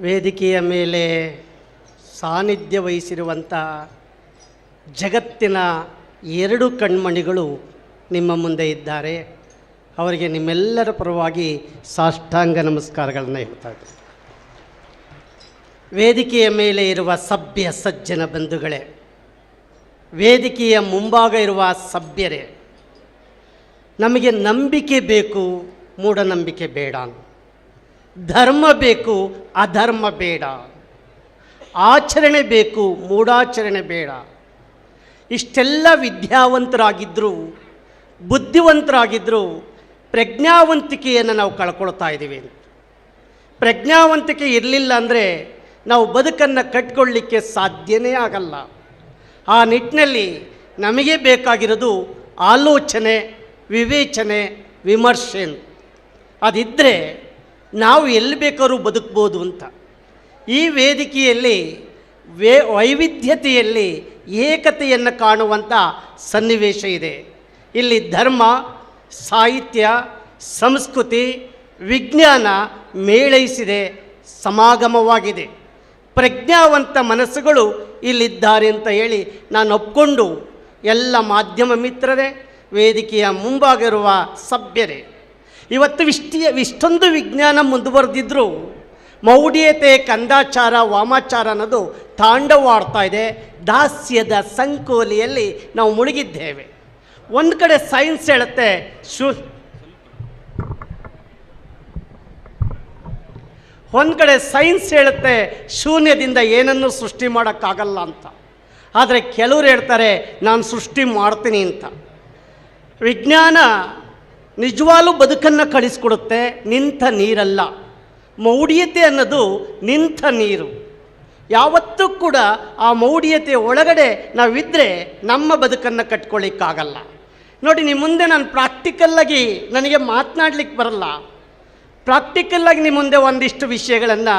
ವೇದಿಕೆಯ ಮೇಲೆ ಸಾನ್ನಿಧ್ಯ ವಹಿಸಿರುವಂಥ ಜಗತ್ತಿನ ಎರಡು ಕಣ್ಮಣಿಗಳು ನಿಮ್ಮ ಮುಂದೆ ಇದ್ದಾರೆ. ಅವರಿಗೆ ನಿಮ್ಮೆಲ್ಲರ ಪರವಾಗಿ ಸಾಷ್ಟಾಂಗ ನಮಸ್ಕಾರಗಳನ್ನು ಹೇಳ್ತಾ ಇದ್ದೀನಿ. ವೇದಿಕೆಯ ಮೇಲೆ ಇರುವ ಸಭ್ಯ ಸಜ್ಜನ ಬಂಧುಗಳೇ, ವೇದಿಕೆಯ ಮುಂಭಾಗ ಇರುವ ಸಭ್ಯರೇ, ನಮಗೆ ನಂಬಿಕೆ ಬೇಕು, ಮೂಢನಂಬಿಕೆ ಬೇಡ. ಧರ್ಮ ಬೇಕು, ಅಧರ್ಮ ಬೇಡ. ಆಚರಣೆ ಬೇಕು, ಮೂಢಾಚರಣೆ ಬೇಡ. ಇಷ್ಟೆಲ್ಲ ವಿದ್ಯಾವಂತರಾಗಿದ್ದರೂ, ಬುದ್ಧಿವಂತರಾಗಿದ್ದರೂ ಪ್ರಜ್ಞಾವಂತಿಕೆಯನ್ನು ನಾವು ಕಳ್ಕೊಳ್ತಾ ಇದ್ದೀವಿ. ಪ್ರಜ್ಞಾವಂತಿಕೆ ಇರಲಿಲ್ಲ ಅಂದರೆ ನಾವು ಬದುಕನ್ನು ಕಟ್ಕೊಳ್ಳಿಕ್ಕೆ ಸಾಧ್ಯನೇ ಆಗಲ್ಲ. ಆ ನಿಟ್ಟಿನಲ್ಲಿ ನಮಗೆ ಬೇಕಾಗಿರೋದು ಆಲೋಚನೆ, ವಿವೇಚನೆ, ವಿಮರ್ಶೆ. ಅದಿದ್ದರೆ ನಾವು ಎಲ್ಲಿ ಬೇಕಾದ್ರೂ ಬದುಕ್ಬೋದು ಅಂತ. ಈ ವೇದಿಕೆಯಲ್ಲಿ ವೈವಿಧ್ಯತೆಯಲ್ಲಿ ಏಕತೆಯನ್ನು ಕಾಣುವಂಥ ಸನ್ನಿವೇಶ ಇದೆ. ಇಲ್ಲಿ ಧರ್ಮ, ಸಾಹಿತ್ಯ, ಸಂಸ್ಕೃತಿ, ವಿಜ್ಞಾನ ಮೇಳೈಸಿದೆ, ಸಮಾಗಮವಾಗಿದೆ. ಪ್ರಜ್ಞಾವಂತ ಮನಸ್ಸುಗಳು ಇಲ್ಲಿದ್ದಾರೆ ಅಂತ ಹೇಳಿ ನಾನು ಒಪ್ಕೊಂಡು, ಎಲ್ಲ ಮಾಧ್ಯಮ ಮಿತ್ರರೇ, ವೇದಿಕೆಯ ಮುಂಭಾಗ ಇರುವ ಸಭ್ಯರೇ, ಇವತ್ತು ಇಷ್ಟೊಂದು ವಿಜ್ಞಾನ ಮುಂದುವರೆದಿದ್ದರೂ ಮೌಢ್ಯತೆ, ಕಂದಾಚಾರ, ವಾಮಾಚಾರ ಅನ್ನೋದು ತಾಂಡವಾಡ್ತಾ ಇದೆ. ದಾಸ್ಯದ ಸಂಕೋಲೆಯಲ್ಲಿ ನಾವು ಮುಳುಗಿದ್ದೇವೆ. ಒಂದು ಕಡೆ ಸೈನ್ಸ್ ಹೇಳುತ್ತೆ ಶೂನ್ಯದಿಂದ ಏನನ್ನೂ ಸೃಷ್ಟಿ ಮಾಡೋಕ್ಕಾಗಲ್ಲ ಅಂತ. ಆದರೆ ಕೆಲವರು ಹೇಳ್ತಾರೆ ನಾನು ಸೃಷ್ಟಿ ಮಾಡ್ತೀನಿ ಅಂತ. ವಿಜ್ಞಾನ ನಿಜವಾಗ್ಲೂ ಬದುಕನ್ನು ಕಳಿಸ್ಕೊಡುತ್ತೆ, ನಿಂತ ನೀರಲ್ಲ. ಮೌಢ್ಯತೆ ಅನ್ನೋದು ನಿಂತ ನೀರು. ಯಾವತ್ತೂ ಕೂಡ ಆ ಮೌಢ್ಯತೆ ಒಳಗಡೆ ನಾವಿದ್ದರೆ ನಮ್ಮ ಬದುಕನ್ನು ಕಟ್ಕೊಳ್ಳಿಕ್ಕಾಗಲ್ಲ. ನೋಡಿ, ನಿಮ್ಮ ಮುಂದೆ ನಾನು ಪ್ರಾಕ್ಟಿಕಲ್ಲಾಗಿ, ನನಗೆ ಮಾತನಾಡ್ಲಿಕ್ಕೆ ಬರಲ್ಲ, ಪ್ರಾಕ್ಟಿಕಲ್ಲಾಗಿ ನಿಮ್ಮ ಮುಂದೆ ಒಂದಿಷ್ಟು ವಿಷಯಗಳನ್ನು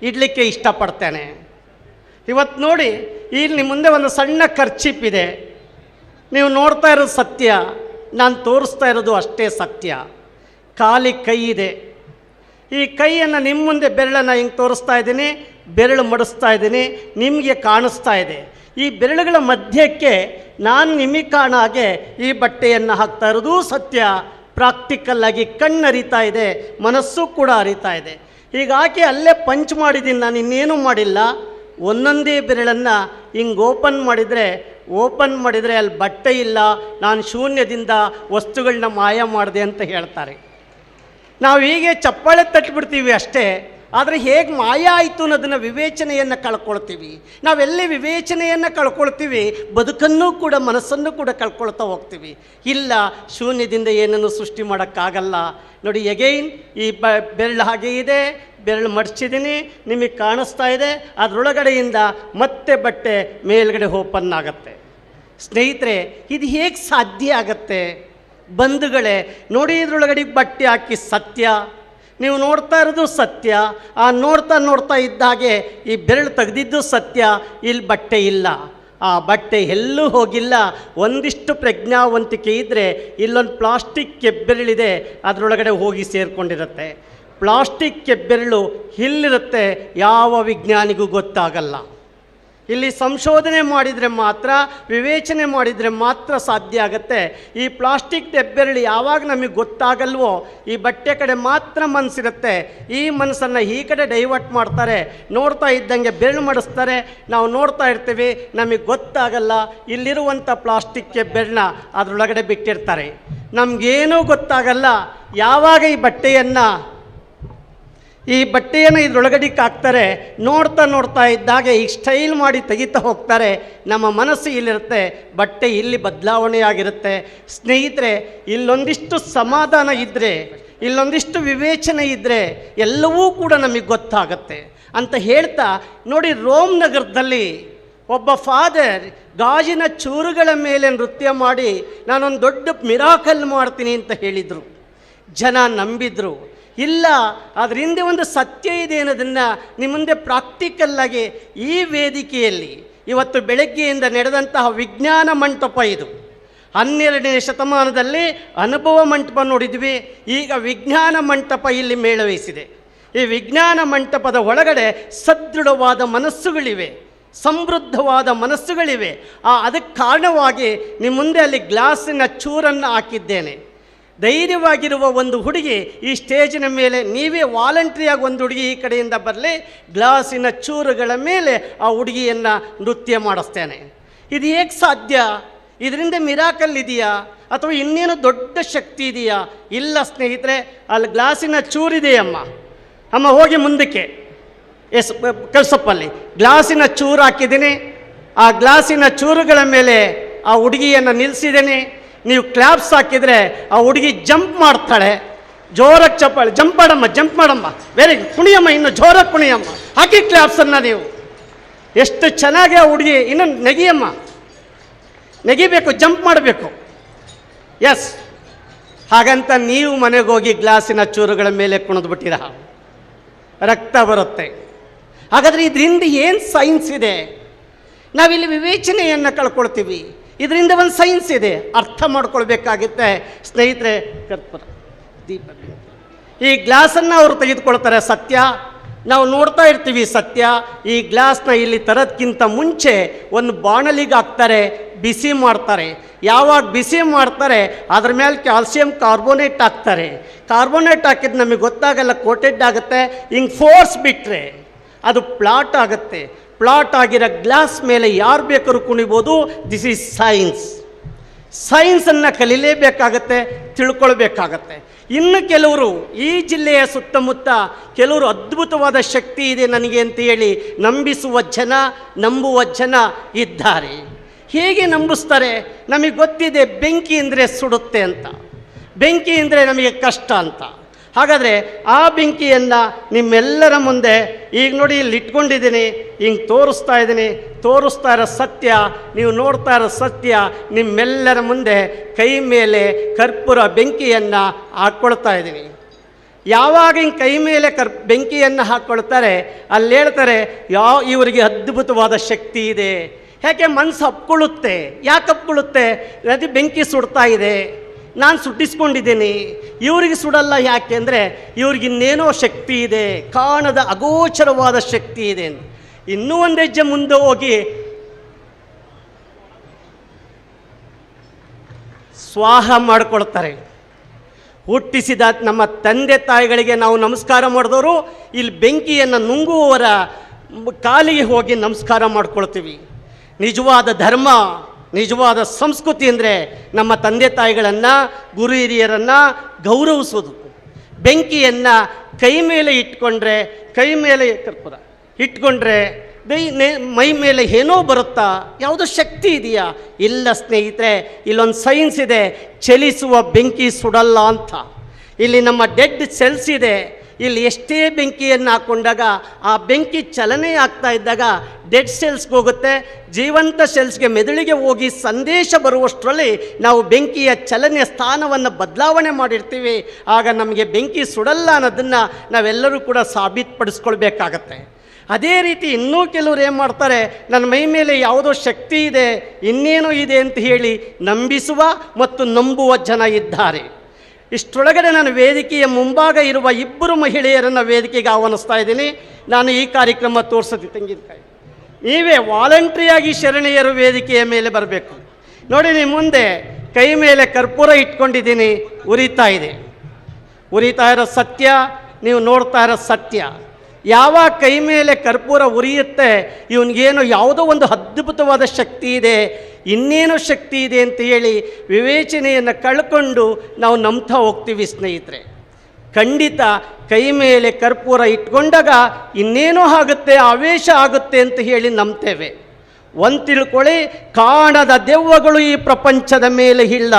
ಇಡಲಿಕ್ಕೆ ಇಷ್ಟಪಡ್ತೇನೆ. ಇವತ್ತು ನೋಡಿ, ಇಲ್ಲಿ ನಿಮ್ಮ ಮುಂದೆ ಒಂದು ಸಣ್ಣ ಕರ್ಚಿಪ್ ಇದೆ. ನೀವು ನೋಡ್ತಾ ಇರೋದು ಸತ್ಯ, ನಾನು ತೋರಿಸ್ತಾ ಇರೋದು ಅಷ್ಟೇ ಸತ್ಯ. ಖಾಲಿ ಕೈ ಇದೆ. ಈ ಕೈಯನ್ನು ನಿಮ್ಮ ಮುಂದೆ ಬೆರಳನ್ನು ಹಿಂಗೆ ತೋರಿಸ್ತಾ ಇದ್ದೀನಿ, ಬೆರಳು ಮಡಿಸ್ತಾ ಇದ್ದೀನಿ, ನಿಮಗೆ ಕಾಣಿಸ್ತಾ ಇದೆ. ಈ ಬೆರಳುಗಳ ಮಧ್ಯಕ್ಕೆ ನಾನು ನಿಮಗೆ ಕಾಣೋ ಹಾಗೆ ಈ ಬಟ್ಟೆಯನ್ನು ಹಾಕ್ತಾ ಇರೋದು ಸತ್ಯ. ಪ್ರಾಕ್ಟಿಕಲ್ಲಾಗಿ ಕಣ್ಣು ಅರಿತಾ ಇದೆ, ಮನಸ್ಸು ಕೂಡ ಅರಿತಾ ಇದೆ. ಹೀಗಾಗಿ ಅಲ್ಲೇ ಪಂಚ್ ಮಾಡಿದ್ದೀನಿ, ನಾನು ಇನ್ನೇನು ಮಾಡಿಲ್ಲ. ಒಂದೊಂದೇ ಬೆರಳನ್ನು ಹಿಂಗೆ ಓಪನ್ ಮಾಡಿದರೆ ಅಲ್ಲಿ ಬಟ್ಟೆ ಇಲ್ಲ, ನಾನು ಶೂನ್ಯದಿಂದ ವಸ್ತುಗಳನ್ನ ಮಾಯ ಮಾಡಿದೆ ಅಂತ ಹೇಳ್ತಾರೆ. ನಾವು ಹೀಗೆ ಚಪ್ಪಾಳೆ ತಟ್ಟಿಬಿಡ್ತೀವಿ ಅಷ್ಟೇ. ಆದರೆ ಹೇಗೆ ಮಾಯ ಆಯಿತು ಅನ್ನೋದನ್ನು ವಿವೇಚನೆಯನ್ನು ಕಳ್ಕೊಳ್ತೀವಿ. ನಾವೆಲ್ಲಿ ವಿವೇಚನೆಯನ್ನು ಕಳ್ಕೊಳ್ತೀವಿ, ಬದುಕನ್ನು ಕೂಡ, ಮನಸ್ಸನ್ನು ಕೂಡ ಕಳ್ಕೊಳ್ತಾ ಹೋಗ್ತೀವಿ. ಇಲ್ಲ, ಶೂನ್ಯದಿಂದ ಏನನ್ನು ಸೃಷ್ಟಿ ಮಾಡೋಕ್ಕಾಗಲ್ಲ. ನೋಡಿ, ಎಗೈನ್ ಈ ಬೆರಳು ಹಾಗೆ ಇದೆ, ಬೆರಳು ಮಡಚಿದ್ದೀನಿ, ನಿಮಗೆ ಕಾಣಿಸ್ತಾ ಇದೆ. ಅದರೊಳಗಡೆಯಿಂದ ಮತ್ತೆ ಬಟ್ಟೆ ಮೇಲ್ಗಡೆ ಓಪನ್ ಆಗುತ್ತೆ. ಸ್ನೇಹಿತರೆ, ಇದು ಹೇಗೆ ಸಾಧ್ಯ ಆಗತ್ತೆ? ಬಂಧುಗಳೇ ನೋಡಿ, ಇದರೊಳಗಡೆ ಬಟ್ಟೆ ಹಾಕಿ ಸತ್ಯ, ನೀವು ನೋಡ್ತಾ ಇರೋದು ಸತ್ಯ. ಆ ನೋಡ್ತಾ ಇದ್ದಾಗೆ ಈ ಬೆರಳು ತೆಗೆದಿದ್ದು ಸತ್ಯ. ಇಲ್ಲಿ ಬಟ್ಟೆ ಇಲ್ಲ, ಆ ಬಟ್ಟೆ ಎಲ್ಲೂ ಹೋಗಿಲ್ಲ. ಒಂದಿಷ್ಟು ಪ್ರಜ್ಞಾವಂತಿಕೆ ಇದ್ದರೆ ಇಲ್ಲೊಂದು ಪ್ಲಾಸ್ಟಿಕ್ ಕೆಬ್ಬೆರಳಿದೆ, ಅದರೊಳಗಡೆ ಹೋಗಿ ಸೇರಿಕೊಂಡಿರುತ್ತೆ. ಪ್ಲಾಸ್ಟಿಕ್ ಕೆಬ್ಬೆರಳು ಇಲ್ಲಿರುತ್ತೆ, ಯಾವ ವಿಜ್ಞಾನಿಗೂ ಗೊತ್ತಾಗಲ್ಲ. ಇಲ್ಲಿ ಸಂಶೋಧನೆ ಮಾಡಿದರೆ ಮಾತ್ರ, ವಿವೇಚನೆ ಮಾಡಿದರೆ ಮಾತ್ರ ಸಾಧ್ಯ ಆಗುತ್ತೆ. ಈ ಪ್ಲಾಸ್ಟಿಕ್ ಹೆಬ್ಬೆರಳು ಯಾವಾಗ ನಮಗೆ ಗೊತ್ತಾಗಲ್ವೋ, ಈ ಬಟ್ಟೆ ಕಡೆ ಮಾತ್ರ ಮನಸ್ಸಿರುತ್ತೆ. ಈ ಮನಸ್ಸನ್ನು ಈ ಕಡೆ ಡೈವರ್ಟ್ ಮಾಡ್ತಾರೆ. ನೋಡ್ತಾ ಇದ್ದಂಗೆ ಬೆರಳು ಮಾಡಿಸ್ತಾರೆ, ನಾವು ನೋಡ್ತಾ ಇರ್ತೀವಿ, ನಮಗೆ ಗೊತ್ತಾಗಲ್ಲ. ಇಲ್ಲಿರುವಂಥ ಪ್ಲಾಸ್ಟಿಕ್ ಹೆಬ್ಬೆರಳನ್ನ ಅದರೊಳಗಡೆ ಬಿಟ್ಟಿರ್ತಾರೆ, ನಮಗೇನೂ ಗೊತ್ತಾಗಲ್ಲ. ಯಾವಾಗ ಈ ಬಟ್ಟೆಯನ್ನು ಇದರೊಳಗಡೆಗೆ ಹಾಕ್ತಾರೆ, ನೋಡ್ತಾ ಇದ್ದಾಗೆ ಈಗ ಸ್ಟೈಲ್ ಮಾಡಿ ತೆಗಿತಾ ಹೋಗ್ತಾರೆ. ನಮ್ಮ ಮನಸ್ಸು ಇಲ್ಲಿರುತ್ತೆ, ಬಟ್ಟೆ ಇಲ್ಲಿ ಬದಲಾವಣೆಯಾಗಿರುತ್ತೆ. ಸ್ನೇಹಿತರೆ, ಇಲ್ಲೊಂದಿಷ್ಟು ಸಮಾಧಾನ ಇದ್ದರೆ, ಇಲ್ಲೊಂದಿಷ್ಟು ವಿವೇಚನೆ ಇದ್ದರೆ ಎಲ್ಲವೂ ಕೂಡ ನಮಗೆ ಗೊತ್ತಾಗತ್ತೆ ಅಂತ ಹೇಳ್ತಾ ನೋಡಿ, ರೋಮ್ ನಗರದಲ್ಲಿ ಒಬ್ಬ ಫಾದರ್ ಗಾಜಿನ ಚೂರುಗಳ ಮೇಲೆ ನೃತ್ಯ ಮಾಡಿ ನಾನೊಂದು ದೊಡ್ಡ ಮಿರಾಕಲ್ ಮಾಡ್ತೀನಿ ಅಂತ ಹೇಳಿದರು. ಜನ ನಂಬಿದ್ರು. ಇಲ್ಲ, ಅದರ ಹಿಂದೆ ಒಂದು ಸತ್ಯ ಇದೆ ಅನ್ನೋದನ್ನು ನಿಮ್ಮ ಮುಂದೆ ಪ್ರಾಕ್ಟಿಕಲ್ಲಾಗಿ ಈ ವೇದಿಕೆಯಲ್ಲಿ ಇವತ್ತು ಬೆಳಗ್ಗೆಯಿಂದ ನಡೆದಂತಹ ವಿಜ್ಞಾನ ಮಂಟಪ ಇದು. 12ನೇ ಶತಮಾನದಲ್ಲಿ ಅನುಭವ ಮಂಟಪ ನೋಡಿದ್ವಿ, ಈಗ ವಿಜ್ಞಾನ ಮಂಟಪ ಇಲ್ಲಿ ಮೇಳವಹಿಸಿದೆ. ಈ ವಿಜ್ಞಾನ ಮಂಟಪದ ಒಳಗಡೆ ಸದೃಢವಾದ ಮನಸ್ಸುಗಳಿವೆ, ಸಮೃದ್ಧವಾದ ಮನಸ್ಸುಗಳಿವೆ. ಅದಕ್ಕೆ ಕಾರಣವಾಗಿ ನಿಮ್ಮ ಮುಂದೆ ಅಲ್ಲಿ ಗ್ಲಾಸಿನ ಚೂರನ್ನು ಹಾಕಿದ್ದೇನೆ. ಧೈರ್ಯವಾಗಿರುವ ಒಂದು ಹುಡುಗಿ ಈ ಸ್ಟೇಜಿನ ಮೇಲೆ, ನೀವೇ ವಾಲಂಟ್ರಿಯಾಗಿ ಒಂದು ಹುಡುಗಿ ಈ ಕಡೆಯಿಂದ ಬರಲಿ, ಗ್ಲಾಸಿನ ಚೂರುಗಳ ಮೇಲೆ ಆ ಹುಡುಗಿಯನ್ನು ನೃತ್ಯ ಮಾಡಿಸ್ತೇನೆ. ಇದು ಹೇಗೆ ಸಾಧ್ಯ? ಇದರಿಂದ ಮಿರಾಕಲ್ ಇದೆಯಾ ಅಥವಾ ಇನ್ನೇನು ದೊಡ್ಡ ಶಕ್ತಿ ಇದೆಯಾ? ಇಲ್ಲ ಸ್ನೇಹಿತರೆ, ಅಲ್ಲಿ ಗ್ಲಾಸಿನ ಚೂರಿದೆಯಮ್ಮ. ಅಮ್ಮ ಹೋಗಿ ಮುಂದಕ್ಕೆ, ಕಳ್ಸಪ್ಪಲ್ಲಿ ಗ್ಲಾಸಿನ ಚೂರು ಹಾಕಿದ್ದೀನಿ. ಆ ಗ್ಲಾಸಿನ ಚೂರುಗಳ ಮೇಲೆ ಆ ಹುಡುಗಿಯನ್ನು ನಿಲ್ಲಿಸಿದ್ದೀನಿ. ನೀವು ಕ್ಲಾಪ್ಸ್ ಹಾಕಿದರೆ ಆ ಹುಡುಗಿ ಜಂಪ್ ಮಾಡ್ತಾಳೆ. ಜೋರಾಗಿ ಚಪ್ಪಾಳೆ, ಜಂಪ್ ಮಾಡಮ್ಮ, ವೆರಿ ಗುಡ್, ಕುಣಿಯಮ್ಮ, ಇನ್ನು ಜೋರಾಗಿ ಕುಣಿಯಮ್ಮ, ಹಾಕಿ ಕ್ಲಾಪ್ಸನ್ನು ನೀವು. ಎಷ್ಟು ಚೆನ್ನಾಗಿ ಆ ಹುಡುಗಿ, ಇನ್ನು ನೆಗಿಯಮ್ಮ, ನೆಗಿಬೇಕು, ಜಂಪ್ ಮಾಡಬೇಕು. ಎಸ್, ಹಾಗಂತ ನೀವು ಮನೆಗೆ ಹೋಗಿ ಗ್ಲಾಸಿನ ಚೂರುಗಳ ಮೇಲೆ ಕುಣಿದ್ಬಿಟ್ಟಿರ, ರಕ್ತ ಬರುತ್ತೆ. ಹಾಗಾದರೆ ಇದರಿಂದ ಏನು ಸೈನ್ಸ್ ಇದೆ? ನಾವಿಲ್ಲಿ ವಿವೇಚನೆಯನ್ನು ಕಳ್ಕೊಳ್ತೀವಿ. ಇದರಿಂದ ಒಂದು ಸೈನ್ಸ್ ಇದೆ, ಅರ್ಥ ಮಾಡ್ಕೊಳ್ಬೇಕಾಗುತ್ತೆ ಸ್ನೇಹಿತರೆ. ಕರ್ಪೂರ ದೀಪ, ಈ ಗ್ಲಾಸನ್ನು ಅವರು ತೆಗೆದುಕೊಳ್ತಾರೆ. ಸತ್ಯ ನಾವು ನೋಡ್ತಾ ಇರ್ತೀವಿ. ಸತ್ಯ ಈ ಗ್ಲಾಸ್ನ ಇಲ್ಲಿ ತರೋದಕ್ಕಿಂತ ಮುಂಚೆ ಒಂದು ಬಾಣಲಿಗೆ ಹಾಕ್ತಾರೆ, ಬಿಸಿ ಮಾಡ್ತಾರೆ. ಯಾವಾಗ ಬಿಸಿ ಮಾಡ್ತಾರೆ ಅದ್ರ ಮೇಲೆ ಕ್ಯಾಲ್ಸಿಯಂ ಕಾರ್ಬೋನೇಟ್ ಹಾಕ್ತಾರೆ. ಕಾರ್ಬೋನೇಟ್ ಹಾಕಿದ್ದು ನಮಗೆ ಗೊತ್ತಾಗಲ್ಲ, ಕೋಟೆಡ್ ಆಗುತ್ತೆ. ಹಿಂಗೆ ಫೋರ್ಸ್ ಬಿಟ್ಟರೆ ಅದು ಪ್ಲಾಟ್ ಆಗುತ್ತೆ. ಪ್ಲಾಟ್ ಆಗಿರೋ ಗ್ಲಾಸ್ ಮೇಲೆ ಯಾರು ಬೇಕಾದ್ರೂ ಕುಣಿಬೋದು. This is science. ಸೈನ್ಸನ್ನು ಕಲೀಲೇಬೇಕಾಗತ್ತೆ, ತಿಳ್ಕೊಳ್ಬೇಕಾಗತ್ತೆ. ಇನ್ನು ಕೆಲವರು ಈ ಜಿಲ್ಲೆಯ ಸುತ್ತಮುತ್ತ ಕೆಲವರು ಅದ್ಭುತವಾದ ಶಕ್ತಿ ಇದೆ ನನಗೆ ಅಂತ ಹೇಳಿ ನಂಬುವ ಜನ ಇದ್ದಾರೆ. ಹೇಗೆ ನಂಬಿಸ್ತಾರೆ? ನಮಗೆ ಗೊತ್ತಿದೆ ಬೆಂಕಿ ಅಂದರೆ ಸುಡುತ್ತೆ ಅಂತ, ಬೆಂಕಿ ಅಂದರೆ ನಮಗೆ ಕಷ್ಟ ಅಂತ. ಹಾಗಾದರೆ ಆ ಬೆಂಕಿಯನ್ನು ನಿಮ್ಮೆಲ್ಲರ ಮುಂದೆ ಈಗ ನೋಡಿ ಇಲ್ಲಿ ಇಟ್ಕೊಂಡಿದ್ದೀನಿ, ಹಿಂಗೆ ತೋರಿಸ್ತಾ ಇರೋ ಸತ್ಯ, ನೀವು ನೋಡ್ತಾ ಇರೋ ಸತ್ಯ ನಿಮ್ಮೆಲ್ಲರ ಮುಂದೆ ಕೈ ಮೇಲೆ ಕರ್ಪೂರ ಬೆಂಕಿಯನ್ನು ಹಾಕ್ಕೊಳ್ತಾ ಇದ್ದೀನಿ. ಯಾವಾಗ ಹಿಂಗೆ ಕೈ ಮೇಲೆ ಬೆಂಕಿಯನ್ನು ಹಾಕ್ಕೊಳ್ತಾರೆ ಅಲ್ಲಿ ಹೇಳ್ತಾರೆ ಇವರಿಗೆ ಅದ್ಭುತವಾದ ಶಕ್ತಿ ಇದೆ. ಯಾಕೆ? ಮನಸ್ಸು ಅಪ್ಕೊಳ್ಳುತ್ತೆ. ಯಾಕೆ ಅಪ್ಕೊಳ್ಳುತ್ತೆ? ಅದು ಬೆಂಕಿ ಸುಡ್ತಾ ಇದೆ, ನಾನು ಸುಟ್ಟಿಸ್ಕೊಂಡಿದ್ದೀನಿ. ಇವರಿಗೆ ಸುಡಲ್ಲ. ಯಾಕೆ ಅಂದರೆ ಇವ್ರಿಗಿನ್ನೇನೋ ಶಕ್ತಿ ಇದೆ, ಕಾಣದ ಅಗೋಚರವಾದ ಶಕ್ತಿ ಇದೆ. ಇನ್ನೂ ಒಂದು ಹೆಜ್ಜೆ ಮುಂದೆ ಹೋಗಿ ಸ್ವಾಹ ಮಾಡಿಕೊಳ್ತಾರೆ. ಹುಟ್ಟಿಸಿದ ನಮ್ಮ ತಂದೆ ತಾಯಿಗಳಿಗೆ ನಾವು ನಮಸ್ಕಾರ ಮಾಡಿದವರು ಇಲ್ಲಿ ಬೆಂಕಿಯನ್ನು ನುಂಗುವವರ ಕಾಲಿಗೆ ಹೋಗಿ ನಮಸ್ಕಾರ ಮಾಡ್ಕೊಳ್ತೀವಿ. ನಿಜವಾದ ಧರ್ಮ, ನಿಜವಾದ ಸಂಸ್ಕೃತಿ ಅಂದರೆ ನಮ್ಮ ತಂದೆ ತಾಯಿಗಳನ್ನು, ಗುರು ಹಿರಿಯರನ್ನು ಗೌರವಿಸೋದು. ಬೆಂಕಿಯನ್ನು ಕೈ ಮೇಲೆ ಇಟ್ಕೊಂಡ್ರೆ, ಕೈ ಮೇಲೆ ಕರ್ಪೂರ ಇಟ್ಕೊಂಡ್ರೆ ಮೈ ಮೇಲೆ ಏನೋ ಬರುತ್ತಾ? ಯಾವುದೋ ಶಕ್ತಿ ಇದೆಯಾ? ಇಲ್ಲ ಸ್ನೇಹಿತರೆ, ಇಲ್ಲೊಂದು ಸೈನ್ಸ್ ಇದೆ. ಚಲಿಸುವ ಬೆಂಕಿ ಸುಡಲ್ಲ ಅಂತ. ಇಲ್ಲಿ ನಮ್ಮ ಡೆಡ್ ಸೆಲ್ಸ್ ಇದೆ. ಇಲ್ಲಿ ಎಷ್ಟೇ ಬೆಂಕಿಯನ್ನು ಹಾಕ್ಕೊಂಡಾಗ ಆ ಬೆಂಕಿ ಚಲನೆ ಆಗ್ತಾ ಇದ್ದಾಗ ಡೆಡ್ ಸೆಲ್ಸ್ಗೆ ಹೋಗುತ್ತೆ, ಜೀವಂತ ಸೆಲ್ಸ್ಗೆ ಮೆದುಳಿಗೆ ಹೋಗಿ ಸಂದೇಶ ಬರುವಷ್ಟರಲ್ಲಿ ನಾವು ಬೆಂಕಿಯ ಚಲನೆಯ ಸ್ಥಾನವನ್ನು ಬದಲಾವಣೆ ಮಾಡಿರ್ತೀವಿ. ಆಗ ನಮಗೆ ಬೆಂಕಿ ಸುಡಲ್ಲ ಅನ್ನೋದನ್ನು ನಾವೆಲ್ಲರೂ ಕೂಡ ಸಾಬೀತುಪಡಿಸ್ಕೊಳ್ಬೇಕಾಗತ್ತೆ. ಅದೇ ರೀತಿ ಇನ್ನೂ ಕೆಲವರು ಏನು ಮಾಡ್ತಾರೆ, ನನ್ನ ಮೈ ಮೇಲೆ ಯಾವುದೋ ಶಕ್ತಿ ಇದೆ, ಇನ್ನೇನೋ ಇದೆ ಅಂತ ಹೇಳಿ ನಂಬಿಸುವ ಮತ್ತು ನಂಬುವ ಜನ ಇದ್ದಾರೆ. ಇಷ್ಟರೊಳಗಡೆ ನಾನು ವೇದಿಕೆಯ ಮುಂಭಾಗ ಇರುವ ಇಬ್ಬರು ಮಹಿಳೆಯರನ್ನು ವೇದಿಕೆಗೆ ಆಹ್ವಾನಿಸ್ತಾ ಇದ್ದೀನಿ. ನಾನು ಈ ಕಾರ್ಯಕ್ರಮ ತೋರಿಸೋದು ತೆಂಗಿನಕಾಯಿ, ನೀವೇ ವಾಲಂಟ್ರಿಯಾಗಿ ಶರಣೆಯರು ವೇದಿಕೆಯ ಮೇಲೆ ಬರಬೇಕು. ನೋಡಿ, ನಿಮ್ಮ ಮುಂದೆ ಕೈ ಮೇಲೆ ಕರ್ಪೂರ ಇಟ್ಕೊಂಡಿದ್ದೀನಿ, ಉರಿತಾ ಇರೋ ಸತ್ಯ, ನೀವು ನೋಡ್ತಾ ಇರೋ ಸತ್ಯ. ಯಾವಾಗ ಕೈ ಮೇಲೆ ಕರ್ಪೂರ ಉರಿಯುತ್ತೆ, ಇವನಿಗೇನೋ ಯಾವುದೋ ಒಂದು ಅದ್ಭುತವಾದ ಶಕ್ತಿ ಇದೆ, ಇನ್ನೇನೋ ಶಕ್ತಿ ಇದೆ ಅಂತ ಹೇಳಿ ವಿವೇಚನೆಯನ್ನು ಕಳ್ಕೊಂಡು ನಾವು ನಂಬ್ತಾ ಹೋಗ್ತೀವಿ ಸ್ನೇಹಿತರೆ. ಖಂಡಿತ ಕೈ ಮೇಲೆ ಕರ್ಪೂರ ಇಟ್ಕೊಂಡಾಗ ಇನ್ನೇನೋ ಆಗುತ್ತೆ, ಆವೇಶ ಆಗುತ್ತೆ ಅಂತ ಹೇಳಿ ನಂಬ್ತೇವೆ. ಒಂದು ತಿಳ್ಕೊಳ್ಳಿ, ಕಾಣದ ದೆವ್ವಗಳು ಈ ಪ್ರಪಂಚದ ಮೇಲೆ ಇಲ್ಲ,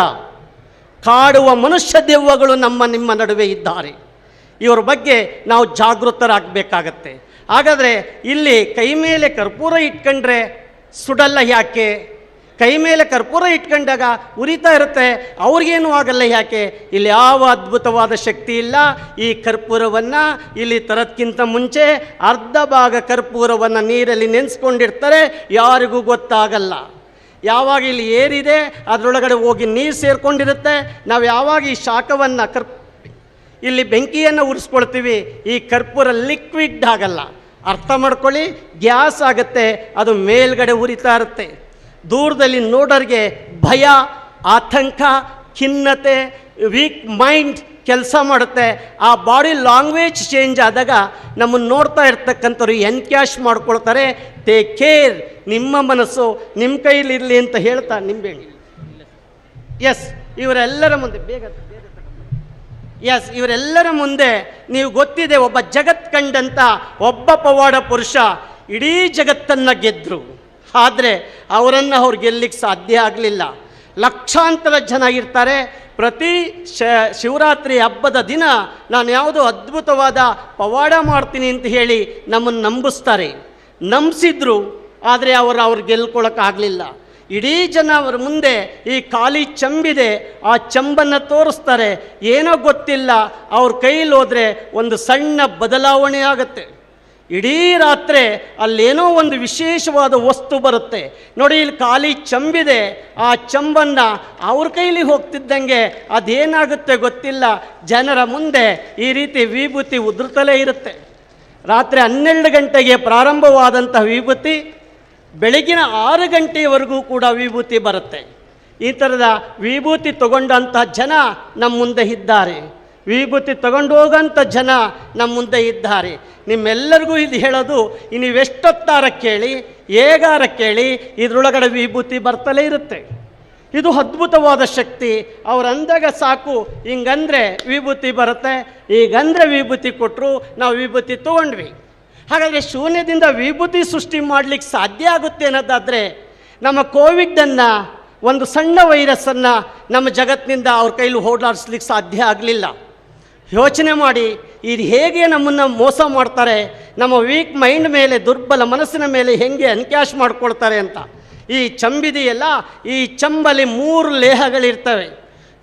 ಕಾಡುವ ಮನುಷ್ಯ ದೆವ್ವಗಳು ನಿಮ್ಮ ನಡುವೆ ಇದ್ದಾರೆ. ಇವರ ಬಗ್ಗೆ ನಾವು ಜಾಗೃತರಾಗಬೇಕಾಗತ್ತೆ. ಹಾಗಾದರೆ ಇಲ್ಲಿ ಕೈ ಮೇಲೆ ಕರ್ಪೂರ ಇಟ್ಕೊಂಡ್ರೆ ಸುಡಲ್ಲ ಯಾಕೆ? ಕೈ ಮೇಲೆ ಕರ್ಪೂರ ಇಟ್ಕೊಂಡಾಗ ಉರಿತಾ ಇರುತ್ತೆ, ಅವ್ರಿಗೇನು ಆಗಲ್ಲ ಯಾಕೆ? ಇಲ್ಲಿ ಯಾವ ಅದ್ಭುತವಾದ ಶಕ್ತಿ ಇಲ್ಲ. ಈ ಕರ್ಪೂರವನ್ನು ಇಲ್ಲಿ ತರೋದಕ್ಕಿಂತ ಮುಂಚೆ ಅರ್ಧ ಭಾಗ ಕರ್ಪೂರವನ್ನು ನೀರಲ್ಲಿ ನೆನೆಸ್ಕೊಂಡಿರ್ತಾರೆ, ಯಾರಿಗೂ ಗೊತ್ತಾಗಲ್ಲ. ಯಾವಾಗ ಇಲ್ಲಿ ಏರಿದೆ ಅದರೊಳಗಡೆ ಹೋಗಿ ನೀರು ಸೇರಿಕೊಂಡಿರುತ್ತೆ. ನಾವು ಯಾವಾಗ ಈ ಶಾಖವನ್ನು ಇಲ್ಲಿ ಬೆಂಕಿಯನ್ನು ಉರಿಸ್ಕೊಳ್ತೀವಿ, ಈ ಕರ್ಪೂರ ಲಿಕ್ವಿಡ್ ಆಗಲ್ಲ. ಅರ್ಥ ಮಾಡ್ಕೊಳ್ಳಿ, ಗ್ಯಾಸ್ ಆಗುತ್ತೆ, ಅದು ಮೇಲ್ಗಡೆ ಉರಿತಾ ಇರುತ್ತೆ. ದೂರದಲ್ಲಿ ನೋಡೋರಿಗೆ ಭಯ, ಆತಂಕ, ಖಿನ್ನತೆ, ವೀಕ್ ಮೈಂಡ್ ಕೆಲಸ ಮಾಡುತ್ತೆ. ಆ ಬಾಡಿ ಲ್ಯಾಂಗ್ವೇಜ್ ಚೇಂಜ್ ಆದಾಗ ನಮ್ಮನ್ನು ನೋಡ್ತಾ ಇರ್ತಕ್ಕಂಥವ್ರು ಎನ್ಕ್ಯಾಶ್ ಮಾಡ್ಕೊಳ್ತಾರೆ. ಟೇಕ್ ಕೇರ್, ನಿಮ್ಮ ಮನಸ್ಸು ನಿಮ್ಮ ಕೈಲಿರಲಿ ಅಂತ ಹೇಳ್ತಾ ನಿಂಬೆಹಣ್ಣು. ಎಸ್, ಇವರೆಲ್ಲರ ಮುಂದೆ ಇವರೆಲ್ಲರ ಮುಂದೆ ನೀವು ಗೊತ್ತಿದೆ, ಒಬ್ಬ ಜಗತ್ ಕಂಡಂಥ ಒಬ್ಬ ಪವಾಡ ಪುರುಷ ಇಡೀ ಜಗತ್ತನ್ನು ಗೆದ್ದರು. ಆದರೆ ಅವರನ್ನು ಅವ್ರು ಗೆಲ್ಲಿಕ್ಕೆ ಸಾಧ್ಯ ಆಗಲಿಲ್ಲ. ಲಕ್ಷಾಂತರ ಜನ ಇರ್ತಾರೆ. ಪ್ರತಿ ಶಿವರಾತ್ರಿ ಹಬ್ಬದ ದಿನ ನಾನು ಯಾವುದೋ ಅದ್ಭುತವಾದ ಪವಾಡ ಮಾಡ್ತೀನಿ ಅಂತ ಹೇಳಿ ನಮ್ಮನ್ನು ನಂಬಿಸ್ತಾರೆ. ನಂಬಿಸಿದ್ರು, ಆದರೆ ಅವ್ರು ಗೆಲ್ಕೊಳ್ಳೋಕ್ಕಾಗಲಿಲ್ಲ. ಇಡೀ ಜನ ಅವರ ಮುಂದೆ ಈ ಖಾಲಿ ಚಂಬಿದೆ, ಆ ಚಂಬನ್ನು ತೋರಿಸ್ತಾರೆ. ಏನೋ ಗೊತ್ತಿಲ್ಲ, ಅವ್ರ ಕೈಲಿ ಹೋದರೆ ಒಂದು ಸಣ್ಣ ಬದಲಾವಣೆ ಆಗುತ್ತೆ. ಇಡೀ ರಾತ್ರಿ ಅಲ್ಲೇನೋ ಒಂದು ವಿಶೇಷವಾದ ವಸ್ತು ಬರುತ್ತೆ. ನೋಡಿ, ಇಲ್ಲಿ ಖಾಲಿ ಚಂಬಿದೆ, ಆ ಚಂಬನ್ನು ಅವ್ರ ಕೈಲಿ ಹೋಗ್ತಿದ್ದಂಗೆ ಅದೇನಾಗುತ್ತೆ ಗೊತ್ತಿಲ್ಲ, ಜನರ ಮುಂದೆ ಈ ರೀತಿ ವಿಭೂತಿ ಉದುರ್ತಲೇ ಇರುತ್ತೆ. ರಾತ್ರಿ 12 ಗಂಟೆಗೆ ಪ್ರಾರಂಭವಾದಂಥ ವಿಭೂತಿ ಬೆಳಗಿನ 6 ಗಂಟೆಯವರೆಗೂ ಕೂಡ ವಿಭೂತಿ ಬರುತ್ತೆ. ಈ ಥರದ ವಿಭೂತಿ ತಗೊಂಡಂಥ ಜನ ನಮ್ಮ ಮುಂದೆ ಇದ್ದಾರೆ. ವಿಭೂತಿ ತಗೊಂಡು ಹೋಗೋಂಥ ಜನ ನಮ್ಮ ಮುಂದೆ ಇದ್ದಾರೆ. ನಿಮ್ಮೆಲ್ಲರಿಗೂ ಇದು ಹೇಳೋದು, ನೀವೆಷ್ಟೊತ್ತಾರ ಕೇಳಿ, ಹೇಗಾರ ಕೇಳಿ, ಇದರೊಳಗಡೆ ವಿಭೂತಿ ಬರ್ತಲೇ ಇರುತ್ತೆ. ಇದು ಅದ್ಭುತವಾದ ಶಕ್ತಿ. ಅವ್ರು ಅಂದಾಗ ಸಾಕು, ಹಿಂಗಂದರೆ ವಿಭೂತಿ ಬರುತ್ತೆ, ಹೀಗಂದರೆ ವಿಭೂತಿ ಕೊಟ್ಟರು, ನಾವು ವಿಭೂತಿ ತೊಗೊಂಡ್ವಿ. ಹಾಗಾದರೆ ಶೂನ್ಯದಿಂದ ವಿಭೂತಿ ಸೃಷ್ಟಿ ಮಾಡಲಿಕ್ಕೆ ಸಾಧ್ಯ ಆಗುತ್ತೆ ಅನ್ನೋದಾದರೆ, ನಮ್ಮ ಕೋವಿಡನ್ನು, ಒಂದು ಸಣ್ಣ ವೈರಸ್ಸನ್ನು ನಮ್ಮ ಜಗತ್ತಿನಿಂದ ಅವ್ರ ಕೈಲಿ ಓಡಾಡಿಸ್ಲಿಕ್ಕೆ ಸಾಧ್ಯ ಆಗಲಿಲ್ಲ. ಯೋಚನೆ ಮಾಡಿ, ಇದು ಹೇಗೆ ನಮ್ಮನ್ನು ಮೋಸ ಮಾಡ್ತಾರೆ, ನಮ್ಮ ವೀಕ್ ಮೈಂಡ್ ಮೇಲೆ, ದುರ್ಬಲ ಮನಸ್ಸಿನ ಮೇಲೆ ಹೆಂಗೆ ಅನ್ಕ್ಯಾಶ್ ಮಾಡ್ಕೊಳ್ತಾರೆ ಅಂತ. ಈ ಚಂಬಿದೆಯಲ್ಲ, ಈ ಚಂಬಲ್ಲಿ 3 ಲೇಹಗಳಿರ್ತವೆ.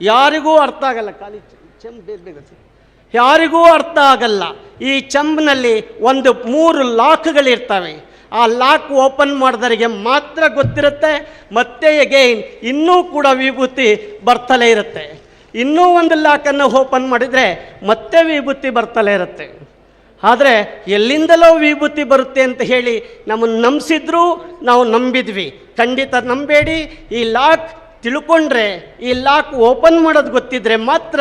ಯಾರಿಗೂ ಅರ್ಥ ಆಗಲ್ಲ, ಖಾಲಿ ಯಾರಿಗೂ ಅರ್ಥ ಆಗಲ್ಲ. ಈ ಚಂಬಿನಲ್ಲಿ 3 ಲಾಕ್ಗಳಿರ್ತವೆ. ಆ ಲಾಕ್ ಓಪನ್ ಮಾಡಿದವರಿಗೆ ಮಾತ್ರ ಗೊತ್ತಿರುತ್ತೆ. ಮತ್ತೆ ಎಗೈನ್ ಇನ್ನೂ ಕೂಡ ವಿಭೂತಿ ಬರ್ತಲೇ ಇರುತ್ತೆ. ಇನ್ನೂ ಒಂದು ಲಾಕನ್ನು ಓಪನ್ ಮಾಡಿದರೆ ಮತ್ತೆ ವಿಭೂತಿ ಬರ್ತಲೇ ಇರುತ್ತೆ. ಆದರೆ ಎಲ್ಲಿಂದಲೋ ವಿಭೂತಿ ಬರುತ್ತೆ ಅಂತ ಹೇಳಿ ನಮ್ಮನ್ನು ನಂಬಿಸಿದ್ರು, ನಾವು ನಂಬಿದ್ವಿ. ಖಂಡಿತ ನಂಬೇಡಿ. ಈ ಲಾಕ್ ತಿಳ್ಕೊಂಡ್ರೆ, ಈ ಲಾಕ್ ಓಪನ್ ಮಾಡೋದು ಗೊತ್ತಿದ್ರೆ ಮಾತ್ರ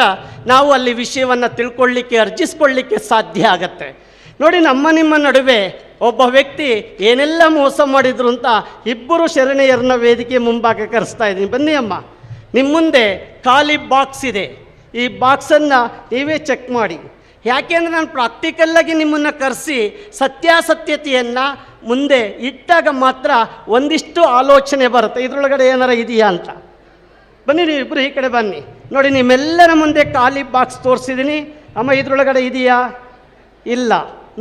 ನಾವು ಅಲ್ಲಿ ವಿಷಯವನ್ನು ತಿಳ್ಕೊಳ್ಳಿಕ್ಕೆ, ಅರ್ಜಿಸ್ಕೊಳ್ಳಿಕ್ಕೆ ಸಾಧ್ಯ ಆಗತ್ತೆ. ನೋಡಿ, ನಿಮ್ಮ ನಡುವೆ ಒಬ್ಬ ವ್ಯಕ್ತಿ ಏನೆಲ್ಲ ಮೋಸ ಮಾಡಿದ್ರು ಅಂತ 2 ಶರಣೆಯರನ್ನ ವೇದಿಕೆ ಮುಂಭಾಗ ಕರೆಸ್ತಾ ಇದ್ದೀನಿ. ಬನ್ನಿ ಅಮ್ಮ, ನಿಮ್ಮ ಮುಂದೆ ಖಾಲಿ ಬಾಕ್ಸ್ ಇದೆ. ಈ ಬಾಕ್ಸನ್ನು ನೀವೇ ಚೆಕ್ ಮಾಡಿ. ಯಾಕೆಂದರೆ ನಾನು ಪ್ರಾಕ್ಟಿಕಲ್ಲಾಗಿ ನಿಮ್ಮನ್ನು ಕರೆಸಿ ಸತ್ಯಾಸತ್ಯತೆಯನ್ನು ಮುಂದೆ ಇಟ್ಟಾಗ ಮಾತ್ರ ಒಂದಿಷ್ಟು ಆಲೋಚನೆ ಬರುತ್ತೆ, ಇದರೊಳಗಡೆ ಏನಾರ ಇದೆಯಾ ಅಂತ. ಬನ್ನಿ, ನೀವು ಇಬ್ಬರು ಈ ಕಡೆ ಬನ್ನಿ. ನೋಡಿ, ನಿಮ್ಮೆಲ್ಲರ ಮುಂದೆ ಖಾಲಿ ಬಾಕ್ಸ್ ತೋರಿಸಿದ್ದೀನಿ. ಅಮ್ಮ, ಇದರೊಳಗಡೆ ಇದೆಯಾ? ಇಲ್ಲ.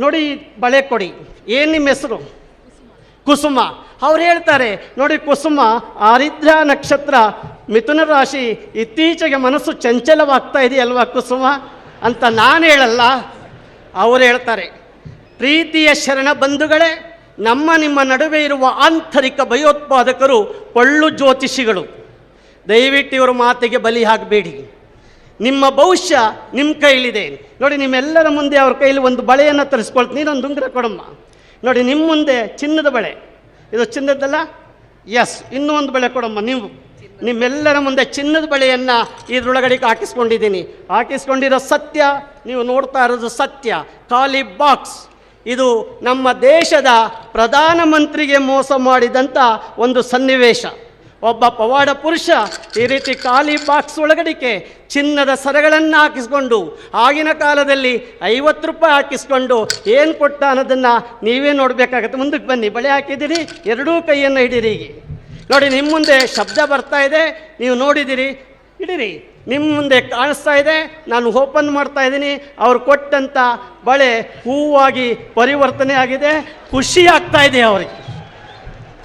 ನೋಡಿ, ಬಳೆ ಕೊಡಿ. ಏನು ನಿಮ್ಮ ಹೆಸರು? ಕುಸುಮ. ಅವ್ರು ಹೇಳ್ತಾರೆ, ನೋಡಿ ಕುಸುಮ, ಆರಿದ್ರ ನಕ್ಷತ್ರ, ಮಿಥುನ ರಾಶಿ, ಇತ್ತೀಚೆಗೆ ಮನಸ್ಸು ಚಂಚಲವಾಗ್ತಾ ಇದೆಯಲ್ವಾ ಕುಸುಮ ಅಂತ ನಾನು ಹೇಳಲ್ಲ, ಅವರು ಹೇಳ್ತಾರೆ. ಪ್ರೀತಿಯ ಶರಣ ಬಂಧುಗಳೇ, ನಿಮ್ಮ ನಡುವೆ ಇರುವ ಆಂತರಿಕ ಭಯೋತ್ಪಾದಕರು ಪೊಳ್ಳು ಜ್ಯೋತಿಷಿಗಳು. ದಯವಿಟ್ಟು ಇವರ ಮಾತಿಗೆ ಬಲಿ ಆಗಬೇಡಿ. ನಿಮ್ಮ ಭವಿಷ್ಯ ನಿಮ್ಮ ಕೈಲಿದೆ. ನೋಡಿ, ನಿಮ್ಮೆಲ್ಲರ ಮುಂದೆ ಅವ್ರ ಕೈಲಿ ಒಂದು ಬಳೆಯನ್ನು ತರಿಸ್ಕೊಳ್ತೀನಿ. ನೀನೊಂದು ಉಂಗುರ ಕೊಡಮ್ಮ. ನೋಡಿ, ನಿಮ್ಮ ಮುಂದೆ ಚಿನ್ನದ ಬಳೆ, ಇದು ಚಿನ್ನದಲ್ಲ? ಎಸ್. ಇನ್ನೂ ಒಂದು ಬಳೆ ಕೊಡಮ್ಮ. ನಿಮ್ಮೆಲ್ಲರ ಮುಂದೆ ಚಿನ್ನದ ಬಳೆಯನ್ನು ಇದರೊಳಗಡೆ ಹಾಕಿಸ್ಕೊಂಡಿರೋ ಸತ್ಯ ನೀವು ನೋಡ್ತಾ ಇರೋದು ಸತ್ಯ. ಖಾಲಿ ಬಾಕ್ಸ್. ಇದು ನಮ್ಮ ದೇಶದ ಪ್ರಧಾನಮಂತ್ರಿಗೆ ಮೋಸ ಮಾಡಿದಂಥ ಒಂದು ಸನ್ನಿವೇಶ. ಒಬ್ಬ ಪವಾಡ ಪುರುಷ ಈ ರೀತಿ ಖಾಲಿ ಬಾಕ್ಸ್ ಒಳಗಡಿಕೆ ಚಿನ್ನದ ಸರಗಳನ್ನು ಹಾಕಿಸ್ಕೊಂಡು, ಆಗಿನ ಕಾಲದಲ್ಲಿ 50 ರೂಪಾಯಿ ಹಾಕಿಸ್ಕೊಂಡು ಏನು ಕೊಟ್ಟ ಅನ್ನೋದನ್ನು ನೀವೇ ನೋಡಬೇಕಾಗತ್ತೆ. ಮುಂದಕ್ಕೆ ಬನ್ನಿ. ಬಳೆ ಹಾಕಿದ್ದೀರಿ, ಎರಡೂ ಕೈಯನ್ನು ಹಿಡೀರಿ. ಹೀಗೆ ನೋಡಿ, ನಿಮ್ಮ ಮುಂದೆ ಶಬ್ದ ಬರ್ತಾ ಇದೆ, ನೀವು ನೋಡಿದ್ದೀರಿ. ಹಿಡೀರಿ. ನಿಮ್ಮ ಮುಂದೆ ಕಾಣಿಸ್ತಾ ಇದೆ, ನಾನು ಓಪನ್ ಮಾಡ್ತಾ ಇದ್ದೀನಿ. ಅವ್ರು ಕೊಟ್ಟಂಥ ಬಳೆ ಹೂವಾಗಿ ಪರಿವರ್ತನೆ ಆಗಿದೆ. ಖುಷಿ ಆಗ್ತಾ ಇದೆ, ಅವರಿಗೆ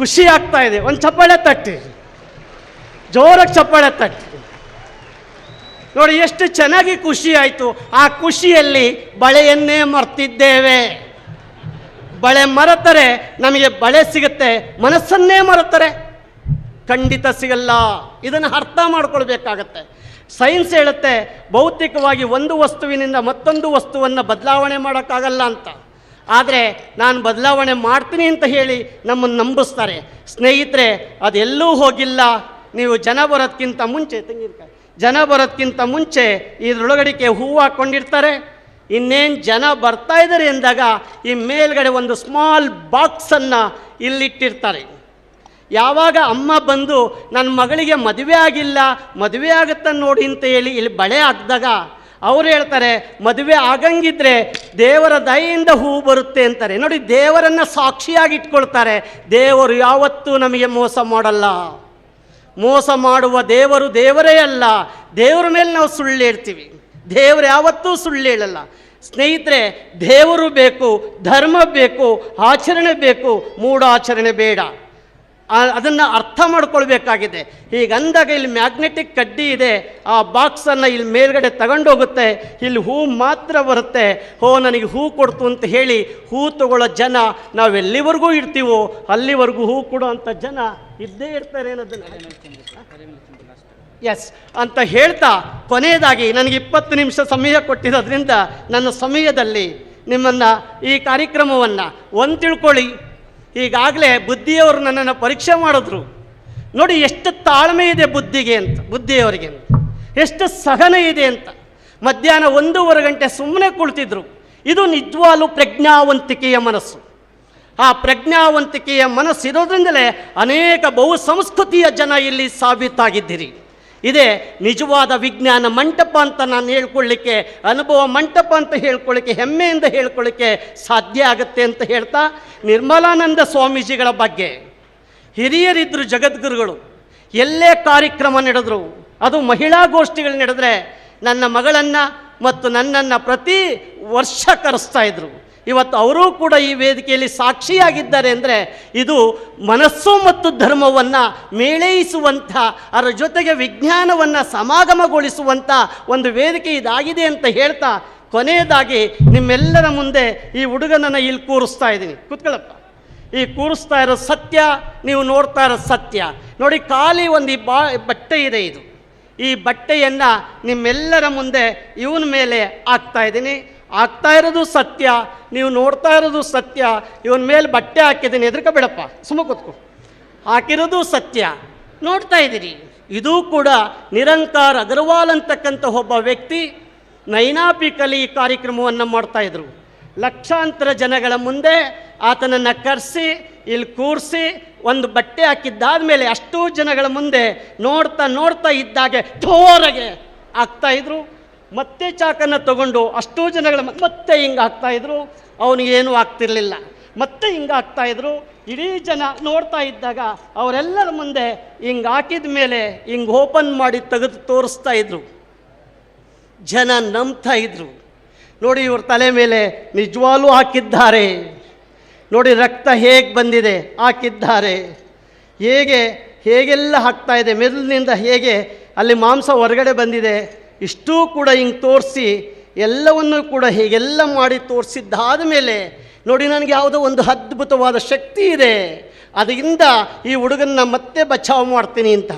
ಖುಷಿ ಆಗ್ತಾ ಇದೆ. ಒಂದು ಚಪ್ಪಾಳೆ ತಟ್ಟಿ, ಜೋರಾಗಿ ಚಪ್ಪಾಳೆ ತಟ್ಟಿ. ನೋಡಿ, ಎಷ್ಟು ಚೆನ್ನಾಗಿ ಖುಷಿ ಆಯಿತು. ಆ ಖುಷಿಯಲ್ಲಿ ಬಳೆಯನ್ನೇ ಮರ್ತಿದ್ದೇವೆ. ಬಳೆ ಮರೆತರೆ ನಮಗೆ ಬಳೆ ಸಿಗುತ್ತೆ, ಮನಸ್ಸನ್ನೇ ಮರೆತರೆ ಖಂಡಿತ ಸಿಗಲ್ಲ. ಇದನ್ನು ಅರ್ಥ ಮಾಡ್ಕೊಳ್ಬೇಕಾಗತ್ತೆ. ಸೈನ್ಸ್ ಹೇಳುತ್ತೆ ಭೌತಿಕವಾಗಿ ಒಂದು ವಸ್ತುವಿನಿಂದ ಮತ್ತೊಂದು ವಸ್ತುವನ್ನು ಬದಲಾವಣೆ ಮಾಡೋಕ್ಕಾಗಲ್ಲ ಅಂತ. ಆದರೆ ನಾನು ಬದಲಾವಣೆ ಮಾಡ್ತೀನಿ ಅಂತ ಹೇಳಿ ನಮ್ಮನ್ನು ನಂಬಿಸ್ತಾರೆ. ಸ್ನೇಹಿತರೆ, ಅದೆಲ್ಲೂ ಹೋಗಿಲ್ಲ. ನೀವು ಜನ ಬರೋದಕ್ಕಿಂತ ಮುಂಚೆ ಜನ ಬರೋದಕ್ಕಿಂತ ಮುಂಚೆ ಇದರೊಳಗಡಿಕೆ ಹೂವು ಹಾಕ್ಕೊಂಡಿರ್ತಾರೆ. ಇನ್ನೇನು ಜನ ಬರ್ತಾ ಇದ್ದಾರೆ ಎಂದಾಗ ಈ ಮೇಲ್ಗಡೆ ಒಂದು ಸ್ಮಾಲ್ ಬಾಕ್ಸನ್ನು ಇಲ್ಲಿಟ್ಟಿರ್ತಾರೆ. ಯಾವಾಗ ಅಮ್ಮ ಬಂದು ನನ್ನ ಮಗಳಿಗೆ ಮದುವೆ ಆಗಿಲ್ಲ, ಮದುವೆ ಆಗುತ್ತಾ ನೋಡಿ ಅಂತ ಹೇಳಿ ಇಲ್ಲಿ ಬಳೆ ಹಾಕಿದಾಗ ಅವ್ರು ಹೇಳ್ತಾರೆ, ಮದುವೆ ಆಗಂಗಿದ್ರೆ ದೇವರ ದಯೆಯಿಂದ ಹೂವು ಬರುತ್ತೆ ಅಂತಾರೆ. ನೋಡಿ, ದೇವರನ್ನು ಸಾಕ್ಷಿಯಾಗಿ ಇಟ್ಕೊಳ್ತಾರೆ. ದೇವರು ಯಾವತ್ತೂ ನಮಗೆ ಮೋಸ ಮಾಡಲ್ಲ. ಮೋಸ ಮಾಡುವ ದೇವರು ದೇವರೇ ಅಲ್ಲ. ದೇವರ ಮೇಲೆ ನಾವು ಸುಳ್ಳು ಹೇಳ್ತೀವಿ, ದೇವರು ಯಾವತ್ತೂ ಸುಳ್ಳು ಹೇಳಲ್ಲ. ಸ್ನೇಹಿತರೆ, ದೇವರು ಬೇಕು, ಧರ್ಮ ಬೇಕು, ಆಚರಣೆ ಬೇಕು, ಮೂಢಾಚರಣೆ ಬೇಡ. ಅದನ್ನು ಅರ್ಥ ಮಾಡ್ಕೊಳ್ಬೇಕಾಗಿದೆ. ಹೀಗಂದಾಗ ಇಲ್ಲಿ ಮ್ಯಾಗ್ನೆಟಿಕ್ ಕಡ್ಡಿ ಇದೆ, ಆ ಬಾಕ್ಸನ್ನು ಇಲ್ಲಿ ಮೇಲ್ಗಡೆ ತಗೊಂಡೋಗುತ್ತೆ, ಇಲ್ಲಿ ಹೂ ಮಾತ್ರ ಬರುತ್ತೆ. ನನಗೆ ಹೂ ಕೊಡ್ತು ಅಂತ ಹೇಳಿ ಹೂ ತಗೊಳ್ಳೋ ಜನ ನಾವೆಲ್ಲಿವರೆಗೂ ಇರ್ತೀವೋ ಅಲ್ಲಿವರೆಗೂ ಹೂ ಕೊಡೋ ಅಂಥ ಜನ ಇದ್ದೇ ಇರ್ತಾರೆ ಅನ್ನೋದನ್ನು ಎಸ್ ಅಂತ ಹೇಳ್ತಾ, ಕೊನೆಯದಾಗಿ ನನಗೆ 20 ನಿಮಿಷ ಸಮಯ ಕೊಟ್ಟಿರೋದ್ರಿಂದ ನನ್ನ ಸಮಯದಲ್ಲಿ ನಿಮ್ಮನ್ನು ಈ ಕಾರ್ಯಕ್ರಮವನ್ನು ಒಂದು ತಿಳ್ಕೊಳ್ಳಿ. ಈಗಾಗಲೇ ಬುದ್ಧಿಯವರು ನನ್ನನ್ನು ಪರೀಕ್ಷೆ ಮಾಡಿದ್ರು. ನೋಡಿ ಎಷ್ಟು ತಾಳ್ಮೆ ಇದೆ ಬುದ್ಧಿಯವರಿಗೆ ಎಷ್ಟು ಸಹನೆ ಇದೆ ಅಂತ. ಮಧ್ಯಾಹ್ನ 1:15 ಗಂಟೆ ಸುಮ್ಮನೆ ಕುಳಿತಿದ್ರು. ಇದು ನಿಜವಾಗ್ಲೂ ಪ್ರಜ್ಞಾವಂತಿಕೆಯ ಮನಸ್ಸು. ಆ ಪ್ರಜ್ಞಾವಂತಿಕೆಯ ಮನಸ್ಸು ಇರೋದ್ರಿಂದಲೇ ಅನೇಕ ಬಹುಸಂಸ್ಕೃತಿಯ ಜನ ಇಲ್ಲಿ ಸಾಬೀತಾಗಿದ್ದೀರಿ. ಇದೇ ನಿಜವಾದ ವಿಜ್ಞಾನ ಮಂಟಪ ಅಂತ ನಾನು ಹೇಳ್ಕೊಳ್ಳಿಕ್ಕೆ, ಅನುಭವ ಮಂಟಪ ಅಂತ ಹೇಳ್ಕೊಳ್ಳಿಕ್ಕೆ, ಹೆಮ್ಮೆಯಿಂದ ಹೇಳ್ಕೊಳ್ಳಿಕ್ಕೆ ಸಾಧ್ಯ ಆಗುತ್ತೆ ಅಂತ ಹೇಳ್ತಾ, ನಿರ್ಮಲಾನಂದ ಸ್ವಾಮೀಜಿಗಳ ಬಗ್ಗೆ ಹಿರಿಯರಿದ್ದರು, ಜಗದ್ಗುರುಗಳು. ಎಲ್ಲೇ ಕಾರ್ಯಕ್ರಮ ನಡೆದ್ರು, ಅದು ಮಹಿಳಾಗೋಷ್ಠಿಗಳು ನಡೆದರೆ ನನ್ನ ಮಗಳನ್ನು ಮತ್ತು ನನ್ನನ್ನು ಪ್ರತಿ ವರ್ಷ ಕರೆಸ್ತಾ ಇದ್ರು. ಇವತ್ತು ಅವರೂ ಕೂಡ ಈ ವೇದಿಕೆಯಲ್ಲಿ ಸಾಕ್ಷಿಯಾಗಿದ್ದಾರೆ ಅಂದರೆ ಇದು ಮನಸ್ಸು ಮತ್ತು ಧರ್ಮವನ್ನು ಮೇಳೈಸುವಂಥ, ಅದರ ಜೊತೆಗೆ ವಿಜ್ಞಾನವನ್ನು ಸಮಾಗಮಗೊಳಿಸುವಂಥ ಒಂದು ವೇದಿಕೆ ಇದಾಗಿದೆ ಅಂತ ಹೇಳ್ತಾ, ಕೊನೆಯದಾಗಿ ನಿಮ್ಮೆಲ್ಲರ ಮುಂದೆ ಈ ಹುಡುಗನನ್ನು ಇಲ್ಲಿ ಕೂರಿಸ್ತಾ ಇದ್ದೀನಿ. ಕೂತ್ಕೊಳ್ಳಪ್ಪ. ಈ ಕೂರಿಸ್ತಾ ಇರೋ ಸತ್ಯ, ನೀವು ನೋಡ್ತಾ ಇರೋ ಸತ್ಯ ನೋಡಿ. ಖಾಲಿ ಒಂದು ಬಟ್ಟೆ ಇದೆ. ಈ ಬಟ್ಟೆಯನ್ನು ನಿಮ್ಮೆಲ್ಲರ ಮುಂದೆ ಇವನ ಮೇಲೆ ಹಾಕ್ತಾ ಇದ್ದೀನಿ. ಆಗ್ತಾ ಇರೋದು ಸತ್ಯ, ನೀವು ನೋಡ್ತಾ ಇರೋದು ಸತ್ಯ. ಇವನ ಮೇಲೆ ಬಟ್ಟೆ ಹಾಕಿದ್ದೀನಿ, ಹೆದರ್ಕೋಬೇಡಪ್ಪ, ಸುಮ್ಮ ಕೂತ್ಕೊ. ಹಾಕಿರೋದು ಸತ್ಯ, ನೋಡ್ತಾ ಇದ್ದೀರಿ. ಇದು ಕೂಡ ನಿರಂಕಾರ್ ಅಗರ್ವಾಲ್ ಅಂತಕ್ಕಂಥ ಒಬ್ಬ ವ್ಯಕ್ತಿ ನೈನಾಪಿಕಲಿ ಈ ಕಾರ್ಯಕ್ರಮವನ್ನು ಮಾಡ್ತಾಯಿದ್ರು. ಲಕ್ಷಾಂತರ ಜನಗಳ ಮುಂದೆ ಆತನನ್ನು ಕರೆಸಿ ಇಲ್ಲಿ ಕೂರಿಸಿ ಒಂದು ಬಟ್ಟೆ ಹಾಕಿದ್ದಾದ ಮೇಲೆ ಅಷ್ಟೂ ಜನಗಳ ಮುಂದೆ ನೋಡ್ತಾ ಇದ್ದಾಗೆ ಥೋರಗೆ ಆಗ್ತಾಯಿದ್ರು. ಮತ್ತೆ ಚಾಕನ್ನು ತಗೊಂಡು ಅಷ್ಟೂ ಜನಗಳ ಮತ್ತೆ ಹಿಂಗೆ ಹಾಕ್ತಾಯಿದ್ರು. ಅವನಿಗೇನು ಆಗ್ತಿರ್ಲಿಲ್ಲ. ಮತ್ತೆ ಹಿಂಗೆ ಹಾಕ್ತಾಯಿದ್ರು. ಇಡೀ ಜನ ನೋಡ್ತಾ ಇದ್ದಾಗ ಅವರೆಲ್ಲರ ಮುಂದೆ ಹಿಂಗೆ ಹಾಕಿದ ಮೇಲೆ ಹಿಂಗೆ ಓಪನ್ ಮಾಡಿ ತೆಗೆದು ತೋರಿಸ್ತಾ ಇದ್ರು. ಜನ ನಂಬ್ತಾ ಇದ್ರು. ನೋಡಿ, ಇವ್ರ ತಲೆ ಮೇಲೆ ನಿಜವಾಗ್ಲೂ ಹಾಕಿದ್ದಾರೆ. ನೋಡಿ, ರಕ್ತ ಹೇಗೆ ಬಂದಿದೆ, ಹಾಕಿದ್ದಾರೆ. ಹೇಗೆಲ್ಲ ಹಾಕ್ತಾ ಇದೆ, ಮೆದುಳಿನಿಂದ ಹೇಗೆ ಅಲ್ಲಿ ಮಾಂಸ ಹೊರಗಡೆ ಬಂದಿದೆ. ಇಷ್ಟೂ ಕೂಡ ಹಿಂಗೆ ತೋರಿಸಿ ಎಲ್ಲವನ್ನೂ ಕೂಡ ಹೀಗೆಲ್ಲ ಮಾಡಿ ತೋರಿಸಿದ್ದಾದ ಮೇಲೆ ನೋಡಿ, ನನಗೆ ಯಾವುದೋ ಒಂದು ಅದ್ಭುತವಾದ ಶಕ್ತಿ ಇದೆ, ಅದರಿಂದ ಈ ಹುಡುಗನ್ನ ಮತ್ತೆ ಬಚಾವ್ ಮಾಡ್ತೀನಿ ಅಂತ.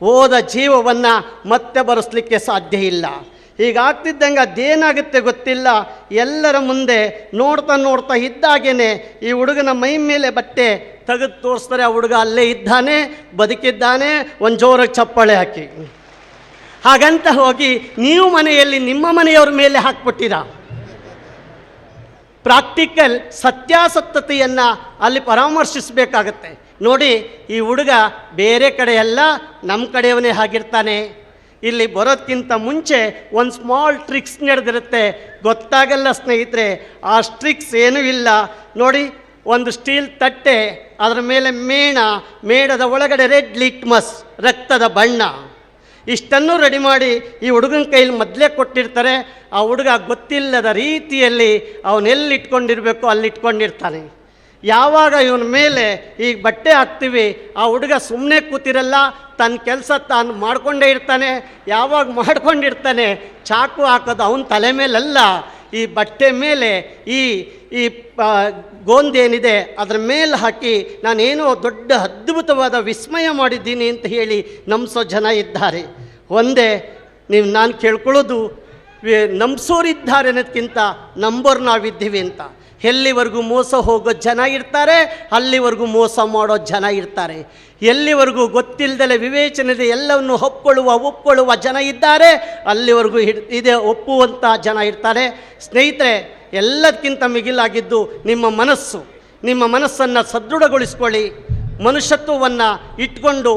ಹೋದ ಜೀವವನ್ನು ಮತ್ತೆ ಬರೆಸಲಿಕ್ಕೆ ಸಾಧ್ಯ ಇಲ್ಲ. ಹೀಗಾಗ್ತಿದ್ದಂಗೆ ಅದೇನಾಗುತ್ತೆ ಗೊತ್ತಿಲ್ಲ. ಎಲ್ಲರ ಮುಂದೆ ನೋಡ್ತಾ ಇದ್ದಾಗೇ ಈ ಹುಡುಗನ ಮೈ ಮೇಲೆ ಬಟ್ಟೆ ತೆಗೆದು ತೋರಿಸ್ತಾರೆ. ಆ ಹುಡುಗ ಅಲ್ಲೇ ಇದ್ದಾನೆ, ಬದುಕಿದ್ದಾನೆ. ಒಂದು ಜೋರಾಗಿ ಚಪ್ಪಾಳೆ ಹಾಕಿ. ಹಾಗಂತ ಹೋಗಿ ನೀವು ಮನೆಯಲ್ಲಿ ನಿಮ್ಮ ಮನೆಯವ್ರ ಮೇಲೆ ಹಾಕ್ಬಿಟ್ಟಿರ. ಪ್ರಾಕ್ಟಿಕಲ್ ಸತ್ಯಾಸತ್ಯತೆಯನ್ನು ಅಲ್ಲಿ ಪರಾಮರ್ಶಿಸಬೇಕಾಗತ್ತೆ. ನೋಡಿ, ಈ ಹುಡುಗ ಬೇರೆ ಕಡೆಯಲ್ಲ, ನಮ್ಮ ಕಡೆಯವನೇ ಆಗಿರ್ತಾನೆ. ಇಲ್ಲಿ ಬರೋದಕ್ಕಿಂತ ಮುಂಚೆ ಒಂದು ಸ್ಮಾಲ್ ಟ್ರಿಕ್ಸ್ ನಡೆದಿರುತ್ತೆ, ಗೊತ್ತಾಗಲ್ಲ ಸ್ನೇಹಿತರೆ. ಆ ಟ್ರಿಕ್ಸ್ ಏನೂ ಇಲ್ಲ. ನೋಡಿ, ಒಂದು ಸ್ಟೀಲ್ ತಟ್ಟೆ, ಅದರ ಮೇಲೆ ಮೇಣದ ಒಳಗಡೆ ರೆಡ್ ಲಿಟ್ಮಸ್, ರಕ್ತದ ಬಣ್ಣ. ಇಷ್ಟನ್ನು ರೆಡಿ ಮಾಡಿ ಈ ಹುಡುಗನ ಕೈಲಿ ಮೊದಲೇ ಕೊಟ್ಟಿರ್ತಾರೆ. ಆ ಹುಡುಗ ಗೊತ್ತಿಲ್ಲದ ರೀತಿಯಲ್ಲಿ ಅವನೆಲ್ಲಿ ಇಟ್ಕೊಂಡಿರಬೇಕು ಅಲ್ಲಿ ಇಟ್ಕೊಂಡಿರ್ತಾನೆ. ಯಾವಾಗ ಇವನ ಮೇಲೆ ಈಗ ಬಟ್ಟೆ ಹಾಕ್ತೀವಿ, ಆ ಹುಡುಗ ಸುಮ್ಮನೆ ಕೂತಿರಲ್ಲ, ತನ್ನ ಕೆಲಸ ತಾನು ಮಾಡಿಕೊಂಡೇ ಇರ್ತಾನೆ. ಯಾವಾಗ ಮಾಡ್ಕೊಂಡಿರ್ತಾನೆ, ಚಾಕು ಹಾಕೋದು ಅವನ ತಲೆ ಮೇಲಲ್ಲ, ಈ ಬಟ್ಟೆ ಮೇಲೆ ಈ ಗೋಂದೇನಿದೆ ಅದರ ಮೇಲೆ ಹಾಕಿ ನಾನೇನೋ ದೊಡ್ಡ ಅದ್ಭುತವಾದ ವಿಸ್ಮಯ ಮಾಡಿದ್ದೀನಿ ಅಂತ ಹೇಳಿ ನಂಬಿಸೋ ಜನ ಇದ್ದಾರೆ. ಒಂದೇ ನಾನು ಕೇಳ್ಕೊಳ್ಳೋದು ನಂಬಿಸೋರಿದ್ದಾರೆ ಅನ್ನೋದಕ್ಕಿಂತ ನಂಬೋರು ನಾವಿದ್ದೀವಿ ಅಂತ. ಎಲ್ಲಿವರೆಗೂ ಮೋಸ ಹೋಗೋ ಜನ ಇರ್ತಾರೆ, ಅಲ್ಲಿವರೆಗೂ ಮೋಸ ಮಾಡೋ ಜನ ಇರ್ತಾರೆ. ಎಲ್ಲಿವರೆಗೂ ಗೊತ್ತಿಲ್ಲದಲೆ ವಿವೇಚನೆ ಎಲ್ಲವನ್ನು ಒಪ್ಪೊಳ್ಳುವ ಜನ ಇದ್ದಾರೆ, ಅಲ್ಲಿವರೆಗೂ ಇದೆ ಒಪ್ಪುವಂಥ ಜನ ಇರ್ತಾರೆ. ಸ್ನೇಹಿತರೆ, ಎಲ್ಲದಕ್ಕಿಂತ ಮಿಗಿಲಾಗಿದ್ದು ನಿಮ್ಮ ಮನಸ್ಸನ್ನು ಸದೃಢಗೊಳಿಸ್ಕೊಳ್ಳಿ. ಮನುಷ್ಯತ್ವವನ್ನು ಇಟ್ಕೊಂಡು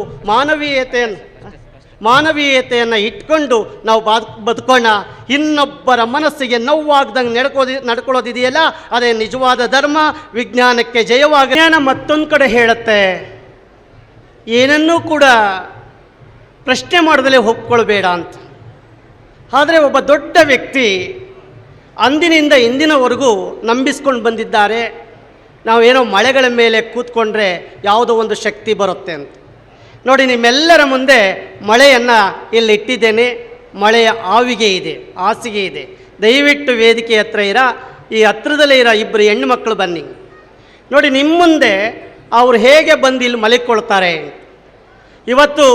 ಮಾನವೀಯತೆಯನ್ನು ಇಟ್ಕೊಂಡು ನಾವು ಬದುಕೋಣ. ಇನ್ನೊಬ್ಬರ ಮನಸ್ಸಿಗೆ ನೋವಾಗ್ದಂಗೆ ನಡ್ಕೊಳ್ಳೋದಿದೆಯಲ್ಲ, ಅದೇ ನಿಜವಾದ ಧರ್ಮ. ವಿಜ್ಞಾನಕ್ಕೆ ಜಯವಾಗ. ವಿಜ್ಞಾನ ಮತ್ತೊಂದು ಕಡೆ ಹೇಳುತ್ತೆ, ಏನನ್ನೂ ಕೂಡ ಪ್ರಶ್ನೆ ಮಾಡದಲೇ ಒಪ್ಕೊಳ್ಬೇಡ ಅಂತ. ಆದರೆ ಒಬ್ಬ ದೊಡ್ಡ ವ್ಯಕ್ತಿ ಅಂದಿನಿಂದ ಇಂದಿನವರೆಗೂ ನಂಬಿಸ್ಕೊಂಡು ಬಂದಿದ್ದಾರೆ, ನಾವೇನೋ ಮಳೆಗಳ ಮೇಲೆ ಕೂತ್ಕೊಂಡ್ರೆ ಯಾವುದೋ ಒಂದು ಶಕ್ತಿ ಬರುತ್ತೆ ಅಂತ. ನೋಡಿ, ನಿಮ್ಮೆಲ್ಲರ ಮುಂದೆ ಮಳೆಯನ್ನು ಇಲ್ಲಿ ಇಟ್ಟಿದ್ದೇನೆ. ಮಳೆಯ ಹಾಸಿಗೆ ಇದೆ. ದಯವಿಟ್ಟು ವೇದಿಕೆ ಹತ್ರ ಈ ಹತ್ರದಲ್ಲೇ ಇಬ್ಬರು ಹೆಣ್ಣು ಮಕ್ಕಳು ಬನ್ನಿ. ನೋಡಿ, ನಿಮ್ಮ ಮುಂದೆ ಅವ್ರು ಹೇಗೆ ಬಂದು ಇಲ್ಲಿ ಮಲಿಕೊಳ್ತಾರೆ. ಇವತ್ತು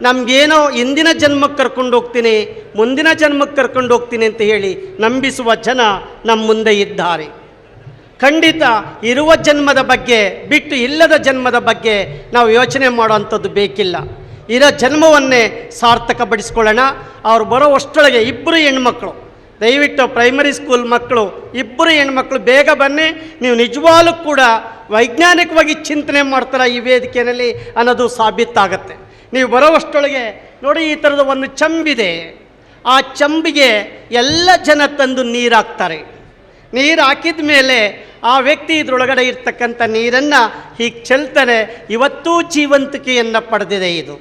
ನಮಗೇನೋ ಇಂದಿನ ಜನ್ಮಕ್ಕೆ ಕರ್ಕೊಂಡು ಹೋಗ್ತೀನಿ, ಮುಂದಿನ ಜನ್ಮಕ್ಕೆ ಕರ್ಕೊಂಡು ಹೋಗ್ತೀನಿ ಅಂತ ಹೇಳಿ ನಂಬಿಸುವ ಜನ ನಮ್ಮ ಮುಂದೆ ಇದ್ದಾರೆ. ಖಂಡಿತ ಇರುವ ಜನ್ಮದ ಬಗ್ಗೆ ಬಿಟ್ಟು ಇಲ್ಲದ ಜನ್ಮದ ಬಗ್ಗೆ ನಾವು ಯೋಚನೆ ಮಾಡೋವಂಥದ್ದು ಬೇಕಿಲ್ಲ. ಇರೋ ಜನ್ಮವನ್ನೇ ಸಾರ್ಥಕಪಡಿಸ್ಕೊಳ್ಳೋಣ. ಅವ್ರು ಬರೋ ಅಷ್ಟೊಳಗೆ ಇಬ್ಬರು ಹೆಣ್ಮಕ್ಳು, ದಯವಿಟ್ಟು ಪ್ರೈಮರಿ ಸ್ಕೂಲ್ ಮಕ್ಕಳು, ಇಬ್ಬರು ಹೆಣ್ಮಕ್ಳು ಬೇಗ ಬನ್ನಿ. ನೀವು ನಿಜವಾಗ್ಲೂ ಕೂಡ ವೈಜ್ಞಾನಿಕವಾಗಿ ಚಿಂತನೆ ಮಾಡ್ತಾರೆ ಈ ವೇದಿಕೆಯಲ್ಲಿ ಅನ್ನೋದು ಸಾಬೀತಾಗತ್ತೆ. ನೀವು ಬರೋವಷ್ಟೊಳಗೆ ನೋಡಿ, ಈ ಥರದ ಒಂದು ಚಂಬಿದೆ. ಆ ಚಂಬಿಗೆ ಎಲ್ಲ ಜನ ತಂದು ನೀರು ಹಾಕ್ತಾರೆ. ನೀರು ಹಾಕಿದ ಮೇಲೆ ಆ ವ್ಯಕ್ತಿ ಇದರೊಳಗಡೆ ಇರ್ತಕ್ಕಂಥ ನೀರನ್ನು ಹೀಗೆ ಚೆಲ್ತಾನೆ. ಇವತ್ತೂ ಜೀವಂತಿಕೆಯನ್ನು ಪಡೆದಿದೆ ಇದು.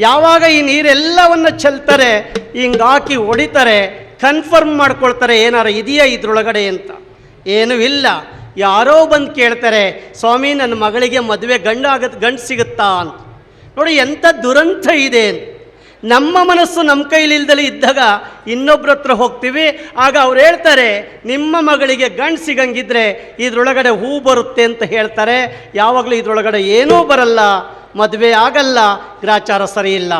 ಯಾವಾಗ ಈ ನೀರೆಲ್ಲವನ್ನು ಚೆಲ್ತಾರೆ, ಹಿಂಗೆ ಹಾಕಿ ಹೊಡಿತಾರೆ, ಕನ್ಫರ್ಮ್ ಮಾಡ್ಕೊಳ್ತಾರೆ ಏನಾರು ಇದೆಯಾ ಇದರೊಳಗಡೆ ಅಂತ. ಏನೂ ಇಲ್ಲ. ಯಾರೋ ಬಂದು ಕೇಳ್ತಾರೆ, ಸ್ವಾಮಿ ನನ್ನ ಮಗಳಿಗೆ ಮದುವೆ ಗಂಡು ಸಿಗುತ್ತಾ ಅಂತ. ನೋಡಿ, ಎಂಥ ದುರಂತ ಇದೆ. ನಮ್ಮ ಮನಸ್ಸು ನಮ್ಮ ಕೈಲಿಲ್ದಲೇ ಇದ್ದಾಗ ಇನ್ನೊಬ್ಬರ ಹತ್ರ ಹೋಗ್ತೀವಿ. ಆಗ ಅವ್ರು ಹೇಳ್ತಾರೆ, ನಿಮ್ಮ ಮಗಳಿಗೆ ಗಂಡು ಸಿಗಂಗಿದ್ರೆ ಇದರೊಳಗಡೆ ಹೂ ಬರುತ್ತೆ ಅಂತ ಹೇಳ್ತಾರೆ. ಯಾವಾಗಲೂ ಇದರೊಳಗಡೆ ಏನೂ ಬರಲ್ಲ, ಮದುವೆ ಆಗಲ್ಲ, ಗ್ರಾಚಾರ ಸರಿ ಇಲ್ಲ.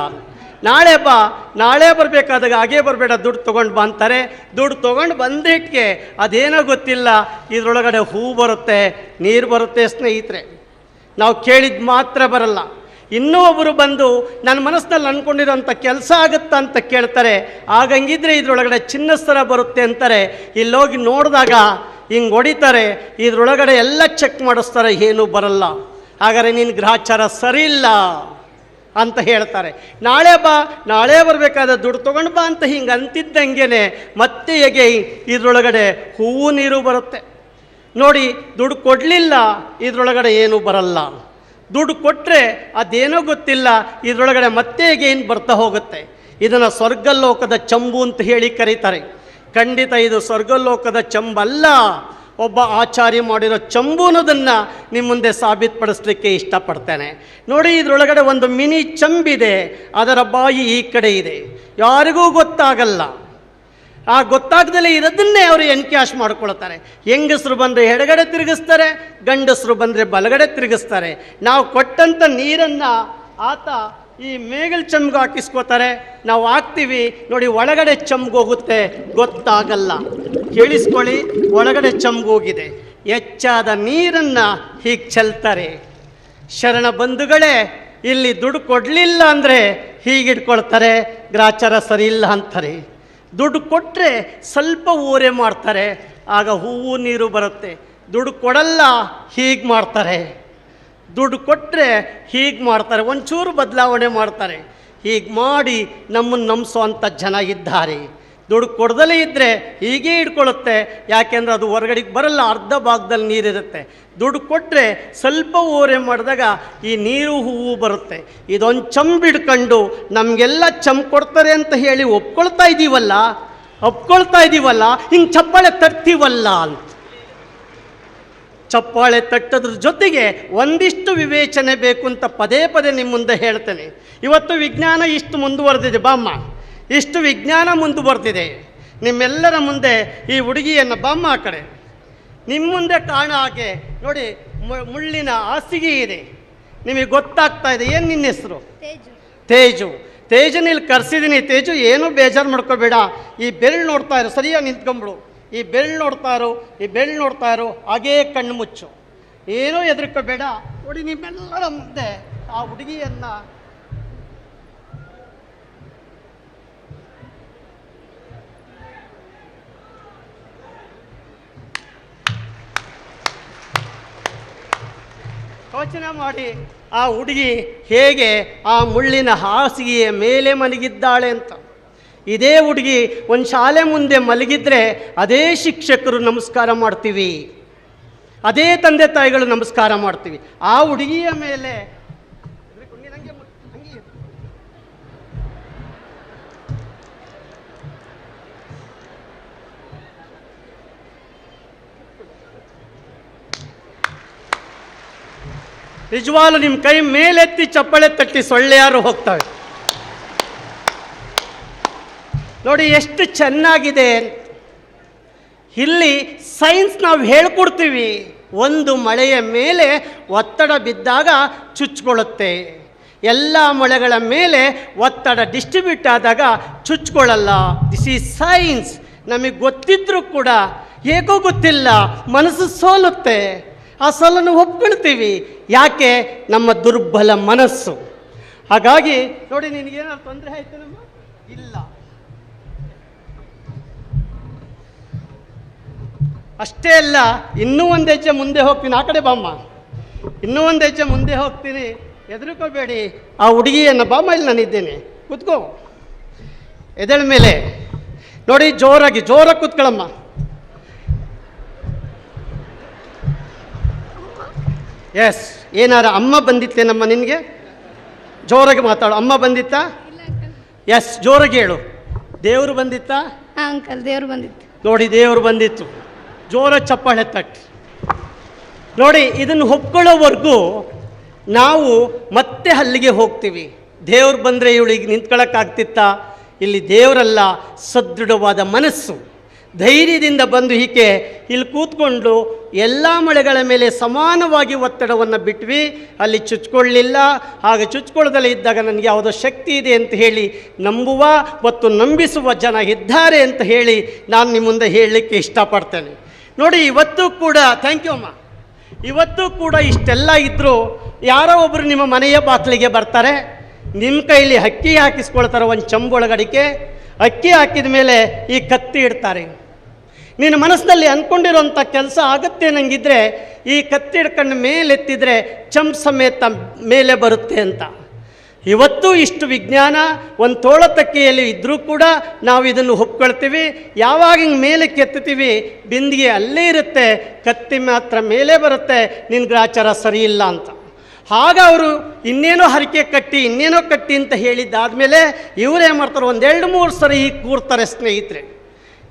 ನಾಳೆ ಬರಬೇಕಾದಾಗ ಹಾಗೇ ಬರಬೇಡ, ದುಡ್ಡು ತೊಗೊಂಡು ಬಾ ಅಂತಾರೆ. ದುಡ್ಡು ತೊಗೊಂಡು ಬಂದಿಟ್ಟಿಗೆ ಅದೇನೋ ಗೊತ್ತಿಲ್ಲ, ಇದರೊಳಗಡೆ ಹೂ ಬರುತ್ತೆ, ನೀರು ಬರುತ್ತೆ. ಸ್ನೇಹಿತರೆ, ನಾವು ಕೇಳಿದ ಮಾತ್ರ ಬರಲ್ಲ. ಇನ್ನೂ ಒಬ್ಬರು ಬಂದು ನನ್ನ ಮನಸ್ಸಿನಲ್ಲಿ ಅಂದ್ಕೊಂಡಿರೋಂಥ ಕೆಲಸ ಆಗುತ್ತಾ ಅಂತ ಕೇಳ್ತಾರೆ. ಆಗಂಗಿದ್ರೆ ಇದರೊಳಗಡೆ ಚಿನ್ನಸ್ತರ ಬರುತ್ತೆ ಅಂತಾರೆ. ಇಲ್ಲೋಗಿ ನೋಡಿದಾಗ ಹಿಂಗೆ ಹೊಡಿತಾರೆ, ಇದರೊಳಗಡೆ ಎಲ್ಲ ಚೆಕ್ ಮಾಡಿಸ್ತಾರೆ, ಏನೂ ಬರಲ್ಲ. ಹಾಗಾದರೆ ನಿನ್ನ ಗ್ರಹಚಾರ ಸರಿ ಇಲ್ಲ ಅಂತ ಹೇಳ್ತಾರೆ. ನಾಳೆ ಬರಬೇಕಾದ ದುಡ್ಡು ತೊಗೊಂಡು ಬಾ ಅಂತ ಹಿಂಗೆ ಅಂತಿದ್ದಂಗೆ ಮತ್ತೆ ಹೇಗೆ ಇದರೊಳಗಡೆ ಹೂವು ನೀರು ಬರುತ್ತೆ. ನೋಡಿ, ದುಡ್ಡು ಕೊಡಲಿಲ್ಲ, ಇದರೊಳಗಡೆ ಏನೂ ಬರಲ್ಲ. ದುಡ್ಡು ಕೊಟ್ಟರೆ ಅದೇನೋ ಗೊತ್ತಿಲ್ಲ, ಇದರೊಳಗಡೆ ಮತ್ತೆ ಏನು ಬರ್ತಾ ಹೋಗುತ್ತೆ. ಇದನ್ನು ಸ್ವರ್ಗಲೋಕದ ಚಂಬು ಅಂತ ಹೇಳಿ ಕರೀತಾರೆ. ಖಂಡಿತ ಇದು ಸ್ವರ್ಗಲೋಕದ ಚಂಬಲ್ಲ, ಒಬ್ಬ ಆಚಾರ್ಯ ಮಾಡಿರೋ ಚಂಬು ಅನ್ನೋದನ್ನು ನಿಮ್ಮ ಮುಂದೆ ಸಾಬೀತುಪಡಿಸ್ಲಿಕ್ಕೆ ಇಷ್ಟಪಡ್ತೇನೆ. ನೋಡಿ, ಇದರೊಳಗಡೆ ಒಂದು ಮಿನಿ ಚಂಬಿದೆ, ಅದರ ಬಾಯಿ ಈ ಕಡೆ ಇದೆ, ಯಾರಿಗೂ ಗೊತ್ತಾಗಲ್ಲ. ಆ ಗೊತ್ತಾಗ್ದಲೇ ಇರೋದನ್ನೇ ಅವರು ಎನ್ಕ್ಯಾಶ್ ಮಾಡ್ಕೊಳ್ತಾರೆ. ಹೆಂಗಸರು ಬಂದರೆ ಎಡಗಡೆ ತಿರುಗಿಸ್ತಾರೆ, ಗಂಡಸರು ಬಂದರೆ ಬಲಗಡೆ ತಿರುಗಿಸ್ತಾರೆ. ನಾವು ಕೊಟ್ಟಂಥ ನೀರನ್ನು ಆತ ಈ ಮೇಗಲ್ ಚಮ್ಗೆ ಹಾಕಿಸ್ಕೋತಾರೆ, ನಾವು ಹಾಕ್ತೀವಿ. ನೋಡಿ, ಒಳಗಡೆ ಚಮ್ಗೋಗುತ್ತೆ, ಗೊತ್ತಾಗಲ್ಲ. ಕೇಳಿಸ್ಕೊಳ್ಳಿ, ಒಳಗಡೆ ಚಮ್ಗೋಗಿದೆ. ಹೆಚ್ಚಾದ ನೀರನ್ನು ಹೀಗೆ ಚೆಲ್ತಾರೆ. ಶರಣ ಬಂಧುಗಳೇ, ಇಲ್ಲಿ ದುಡ್ಡು ಕೊಡಲಿಲ್ಲ ಅಂದರೆ ಹೀಗಿಟ್ಕೊಳ್ತಾರೆ, ಗ್ರಾಚಾರ ಸರಿ ಇಲ್ಲ ಅಂತಾರೆ. ದುಡ್ಡು ಕೊಟ್ಟರೆ ಸ್ವಲ್ಪ ಓರೆ ಮಾಡ್ತಾರೆ, ಆಗ ಹೂವು ನೀರು ಬರುತ್ತೆ. ದುಡ್ಡು ಕೊಡಲ್ಲ, ಹೀಗೆ ಮಾಡ್ತಾರೆ. ದುಡ್ಡು ಕೊಟ್ಟರೆ ಹೀಗೆ ಮಾಡ್ತಾರೆ, ಒಂಚೂರು ಬದಲಾವಣೆ ಮಾಡ್ತಾರೆ. ಹೀಗೆ ಮಾಡಿ ನಮ್ಮನ್ನು ನಂಬಿಸೋವಂಥ ಜನ ಇದ್ದಾರೆ. ದುಡ್ಡು ಕೊಡದಲೇ ಇದ್ದರೆ ಹೀಗೇ ಇಟ್ಕೊಳ್ಳುತ್ತೆ, ಯಾಕೆಂದರೆ ಅದು ಹೊರಗಡೆಗೆ ಬರಲ್ಲ, ಅರ್ಧ ಭಾಗದಲ್ಲಿ ನೀರಿರುತ್ತೆ. ದುಡ್ಡು ಕೊಟ್ಟರೆ ಸ್ವಲ್ಪ ಓರೆ ಮಾಡಿದಾಗ ಈ ನೀರು ಹೂವು ಬರುತ್ತೆ. ಇದೊಂದು ಚಂಬಿಡ್ಕೊಂಡು ನಮಗೆಲ್ಲ ಚಂಬು ಕೊಡ್ತಾರೆ ಅಂತ ಹೇಳಿ ಒಪ್ಕೊಳ್ತಾ ಇದ್ದೀವಲ್ಲ, ಹಿಂಗೆ ಚಪ್ಪಾಳೆ ತಟ್ತೀವಲ್ಲ ಅಂತ. ಚಪ್ಪಾಳೆ ತಟ್ಟೋದ್ರ ಜೊತೆಗೆ ಒಂದಿಷ್ಟು ವಿವೇಚನೆ ಬೇಕು ಅಂತ ಪದೇ ನಿಮ್ಮ ಮುಂದೆ ಹೇಳ್ತೇನೆ. ಇವತ್ತು ವಿಜ್ಞಾನ ಇಷ್ಟು ಮುಂದುವರೆದಿದೆ ಬಾಮ್ಮ, ಇಷ್ಟು ವಿಜ್ಞಾನ ಮುಂದುವರೆದಿದೆ. ನಿಮ್ಮೆಲ್ಲರ ಮುಂದೆ ಈ ಹುಡುಗಿಯನ್ನು ಬಾಮ್ಮ ಆ ಕಡೆ ನಿಮ್ಮ ಮುಂದೆ ಕಾಣೋ ಹಾಗೆ ನೋಡಿ, ಮುಳ್ಳಿನ ಹಾಸಿಗೆ ಇದೆ. ನಿಮಗೆ ಗೊತ್ತಾಗ್ತಾ ಇದೆ. ಏನು ನಿನ್ನ ಹೆಸರು? ತೇಜನಲ್ಲಿ ಕರೆಸಿದ್ದೀನಿ. ತೇಜು ಏನೂ ಬೇಜಾರು ಮಾಡ್ಕೋಬೇಡ, ಈ ಬೆರಳು ನೋಡ್ತಾ ಇರು, ಸರಿಯಾಗಿ ನಿಂತ್ಕೊಂಬಿಡು, ಈ ಬೆರಳು ನೋಡ್ತಾ ಇರು, ಈ ಬೆರಳು ನೋಡ್ತಾ ಇರು, ಹಾಗೇ ಕಣ್ಣು ಮುಚ್ಚು, ಏನೂ ಹೆದರ್ಕೋಬೇಡ. ನೋಡಿ ನಿಮ್ಮೆಲ್ಲರ ಮುಂದೆ ಆ ಹುಡುಗಿಯನ್ನು ಯೋಚನೆ ಮಾಡಿ, ಆ ಹುಡುಗಿ ಹೇಗೆ ಆ ಮುಳ್ಳಿನ ಹಾಸಿಗೆಯ ಮೇಲೆ ಮಲಗಿದ್ದಾಳೆ ಅಂತ. ಇದೇ ಹುಡುಗಿ ಒಂದು ಶಾಲೆ ಮುಂದೆ ಮಲಗಿದ್ರೆ ಅದೇ ಶಿಕ್ಷಕರು ನಮಸ್ಕಾರ ಮಾಡ್ತೀವಿ, ಅದೇ ತಂದೆ ತಾಯಿಗಳು ನಮಸ್ಕಾರ ಮಾಡ್ತೀವಿ. ಆ ಹುಡುಗಿಯ ಮೇಲೆ ನಿಜವಾಗ್ಲೂ ನಿಮ್ಮ ಕೈ ಮೇಲೆತ್ತಿ ಚಪ್ಪಳೆ ತಟ್ಟಿ ಸೊಳ್ಳೆಯಾರು ಹೋಗ್ತವೆ. ನೋಡಿ ಎಷ್ಟು ಚೆನ್ನಾಗಿದೆ. ಇಲ್ಲಿ ಸೈನ್ಸ್ ನಾವು ಹೇಳ್ಕೊಡ್ತೀವಿ, ಒಂದು ಮಳೆಯ ಮೇಲೆ ಒತ್ತಡ ಬಿದ್ದಾಗ ಚುಚ್ಕೊಳ್ಳುತ್ತೆ, ಎಲ್ಲ ಮಳೆಗಳ ಮೇಲೆ ಒತ್ತಡ ಡಿಸ್ಟ್ರಿಬ್ಯೂಟ್ ಆದಾಗ ಚುಚ್ಕೊಳ್ಳಲ್ಲ. This is science. ನಮಗೆ ಗೊತ್ತಿದ್ರೂ ಕೂಡ ಹೇಗೋ ಗೊತ್ತಿಲ್ಲ, ಮನಸ್ಸು ಸೋಲುತ್ತೆ. ಆ ಸೋಲನ್ನು ಒಪ್ಕೊಳ್ತೀವಿ. ಯಾಕೆ? ನಮ್ಮ ದುರ್ಬಲ ಮನಸ್ಸು. ಹಾಗಾಗಿ ನೋಡಿ, ನಿನಗೇನಾದ್ರು ತೊಂದರೆ ಆಯ್ತು ನಮ್ಮ ಇಲ್ಲ. ಅಷ್ಟೇ ಅಲ್ಲ, ಇನ್ನೂ ಒಂದು ಹೆಜ್ಜೆ ಮುಂದೆ ಹೋಗ್ತೀನಿ. ಆ ಕಡೆ ಬಾಮ್ಮ, ಇನ್ನೂ ಒಂದು ಹೆಜ್ಜೆ ಮುಂದೆ ಹೋಗ್ತೀನಿ, ಹೆದರ್ಕೋಬೇಡಿ. ಆ ಹುಡುಗಿಯನ್ನು ಬಾಮ್ಮ, ಇಲ್ಲಿ ನಾನಿದ್ದೇನೆ, ಕೂತ್ಕೋ, ಎದಳ ಮೇಲೆ ನೋಡಿ, ಜೋರಾಗಿ ಕೂತ್ಕೊಳ್ಳಮ್ಮ. ಎಸ್, ಏನಾರ ಅಮ್ಮ ಬಂದಿತ್ತೇನಮ್ಮ ನಿನಗೆ? ಜೋರಾಗಿ ಮಾತಾಡು. ಅಮ್ಮ ಬಂದಿತ್ತಾ? ಎಸ್, ಜೋರಾಗಿ ಹೇಳು. ದೇವರು ಬಂದಿತ್ತಾ? ಅಂಕಲ್, ದೇವರು ಬಂದಿತ್ತು. ನೋಡಿ, ದೇವರು ಬಂದಿತ್ತು. ಜೋರ ಚಪ್ಪಾಳೆ ತಟ್ಟಿ. ನೋಡಿ, ಇದನ್ನು ಒಪ್ಕೊಳ್ಳೋವರೆಗೂ ನಾವು ಮತ್ತೆ ಅಲ್ಲಿಗೆ ಹೋಗ್ತೀವಿ. ದೇವ್ರು ಬಂದರೆ ಇವಳಿಗೆ ನಿಂತ್ಕೊಳ್ಳೋಕ್ಕಾಗ್ತಿತ್ತಾ? ಇಲ್ಲಿ ದೇವರಲ್ಲ, ಸದೃಢವಾದ ಮನಸ್ಸು. ಧೈರ್ಯದಿಂದ ಬಂದು ಹೀಗೆ ಇಲ್ಲಿ ಕೂತ್ಕೊಂಡು ಎಲ್ಲ ಮಳೆಗಳ ಮೇಲೆ ಸಮಾನವಾಗಿ ಒತ್ತಡವನ್ನು ಬಿಟ್ವಿ. ಅಲ್ಲಿ ಚುಚ್ಕೊಳ್ಳಿಲ್ಲ. ಹಾಗೆ ಚುಚ್ಕೊಳ್ಳದಲ್ಲೇ ಇದ್ದಾಗ ನನಗೆ ಯಾವುದೋ ಶಕ್ತಿ ಇದೆ ಅಂತ ಹೇಳಿ ನಂಬುವ ಮತ್ತು ನಂಬಿಸುವ ಜನ ಇದ್ದಾರೆ ಅಂತ ಹೇಳಿ ನಾನು ನಿಮ್ಮ ಮುಂದೆ ಹೇಳಲಿಕ್ಕೆ ಇಷ್ಟಪಡ್ತೇನೆ. ನೋಡಿ, ಇವತ್ತು ಕೂಡ ಥ್ಯಾಂಕ್ ಯು ಅಮ್ಮ. ಇವತ್ತು ಕೂಡ ಇಷ್ಟೆಲ್ಲ ಇದ್ದರೂ ಯಾರೋ ಒಬ್ಬರು ನಿಮ್ಮ ಮನೆಯ ಬಾಗಿಲಿಗೆ ಬರ್ತಾರೆ, ನಿಮ್ಮ ಕೈಲಿ ಅಕ್ಕಿ ಹಾಕಿಸ್ಕೊಳ್ತಾರೆ. ಒಂದು ಚಂಬೊಳಗಡಿಕೆ ಅಕ್ಕಿ ಹಾಕಿದ ಮೇಲೆ ಈ ಕತ್ತಿ ಇಡ್ತಾರೆ. ನೀನು ಮನಸ್ಸಿನಲ್ಲಿ ಅಂದ್ಕೊಂಡಿರೋಂಥ ಕೆಲಸ ಆಗುತ್ತೆ ನನಗಿದ್ರೆ ಈ ಕತ್ತಿ ಹಿಡ್ಕೊಂಡು ಮೇಲೆತ್ತಿದ್ರೆ ಚಂಪ್ ಸಮೇತ ಮೇಲೆ ಬರುತ್ತೆ ಅಂತ. ಇವತ್ತು ಇಷ್ಟು ವಿಜ್ಞಾನ ಒಂದು ತೋಳತಕ್ಕಿಯಲ್ಲಿ ಇದ್ದರೂ ಕೂಡ ನಾವು ಇದನ್ನು ಒಪ್ಕೊಳ್ತೀವಿ. ಯಾವಾಗ ಹಿಂಗೆ ಮೇಲೆ ಕೆತ್ತೀವಿ, ಬಿಂದಿಗೆ ಅಲ್ಲೇ ಇರುತ್ತೆ, ಕತ್ತಿ ಮಾತ್ರ ಮೇಲೆ ಬರುತ್ತೆ. ನಿನ್ನ ಗ್ರಾಚಾರ ಸರಿ ಇಲ್ಲ ಅಂತ. ಆಗ ಅವರು ಇನ್ನೇನೋ ಹರಕೆ ಕಟ್ಟಿ ಇನ್ನೇನೋ ಕಟ್ಟಿ ಅಂತ ಹೇಳಿದ್ದಾದಮೇಲೆ ಇವರೇನು ಮಾಡ್ತಾರೆ, ಒಂದೆರಡು ಮೂರು ಸರಿ ಹೀಗೆ ಕೂರ್ತಾರೆ ಸ್ನೇಹಿತರೆ.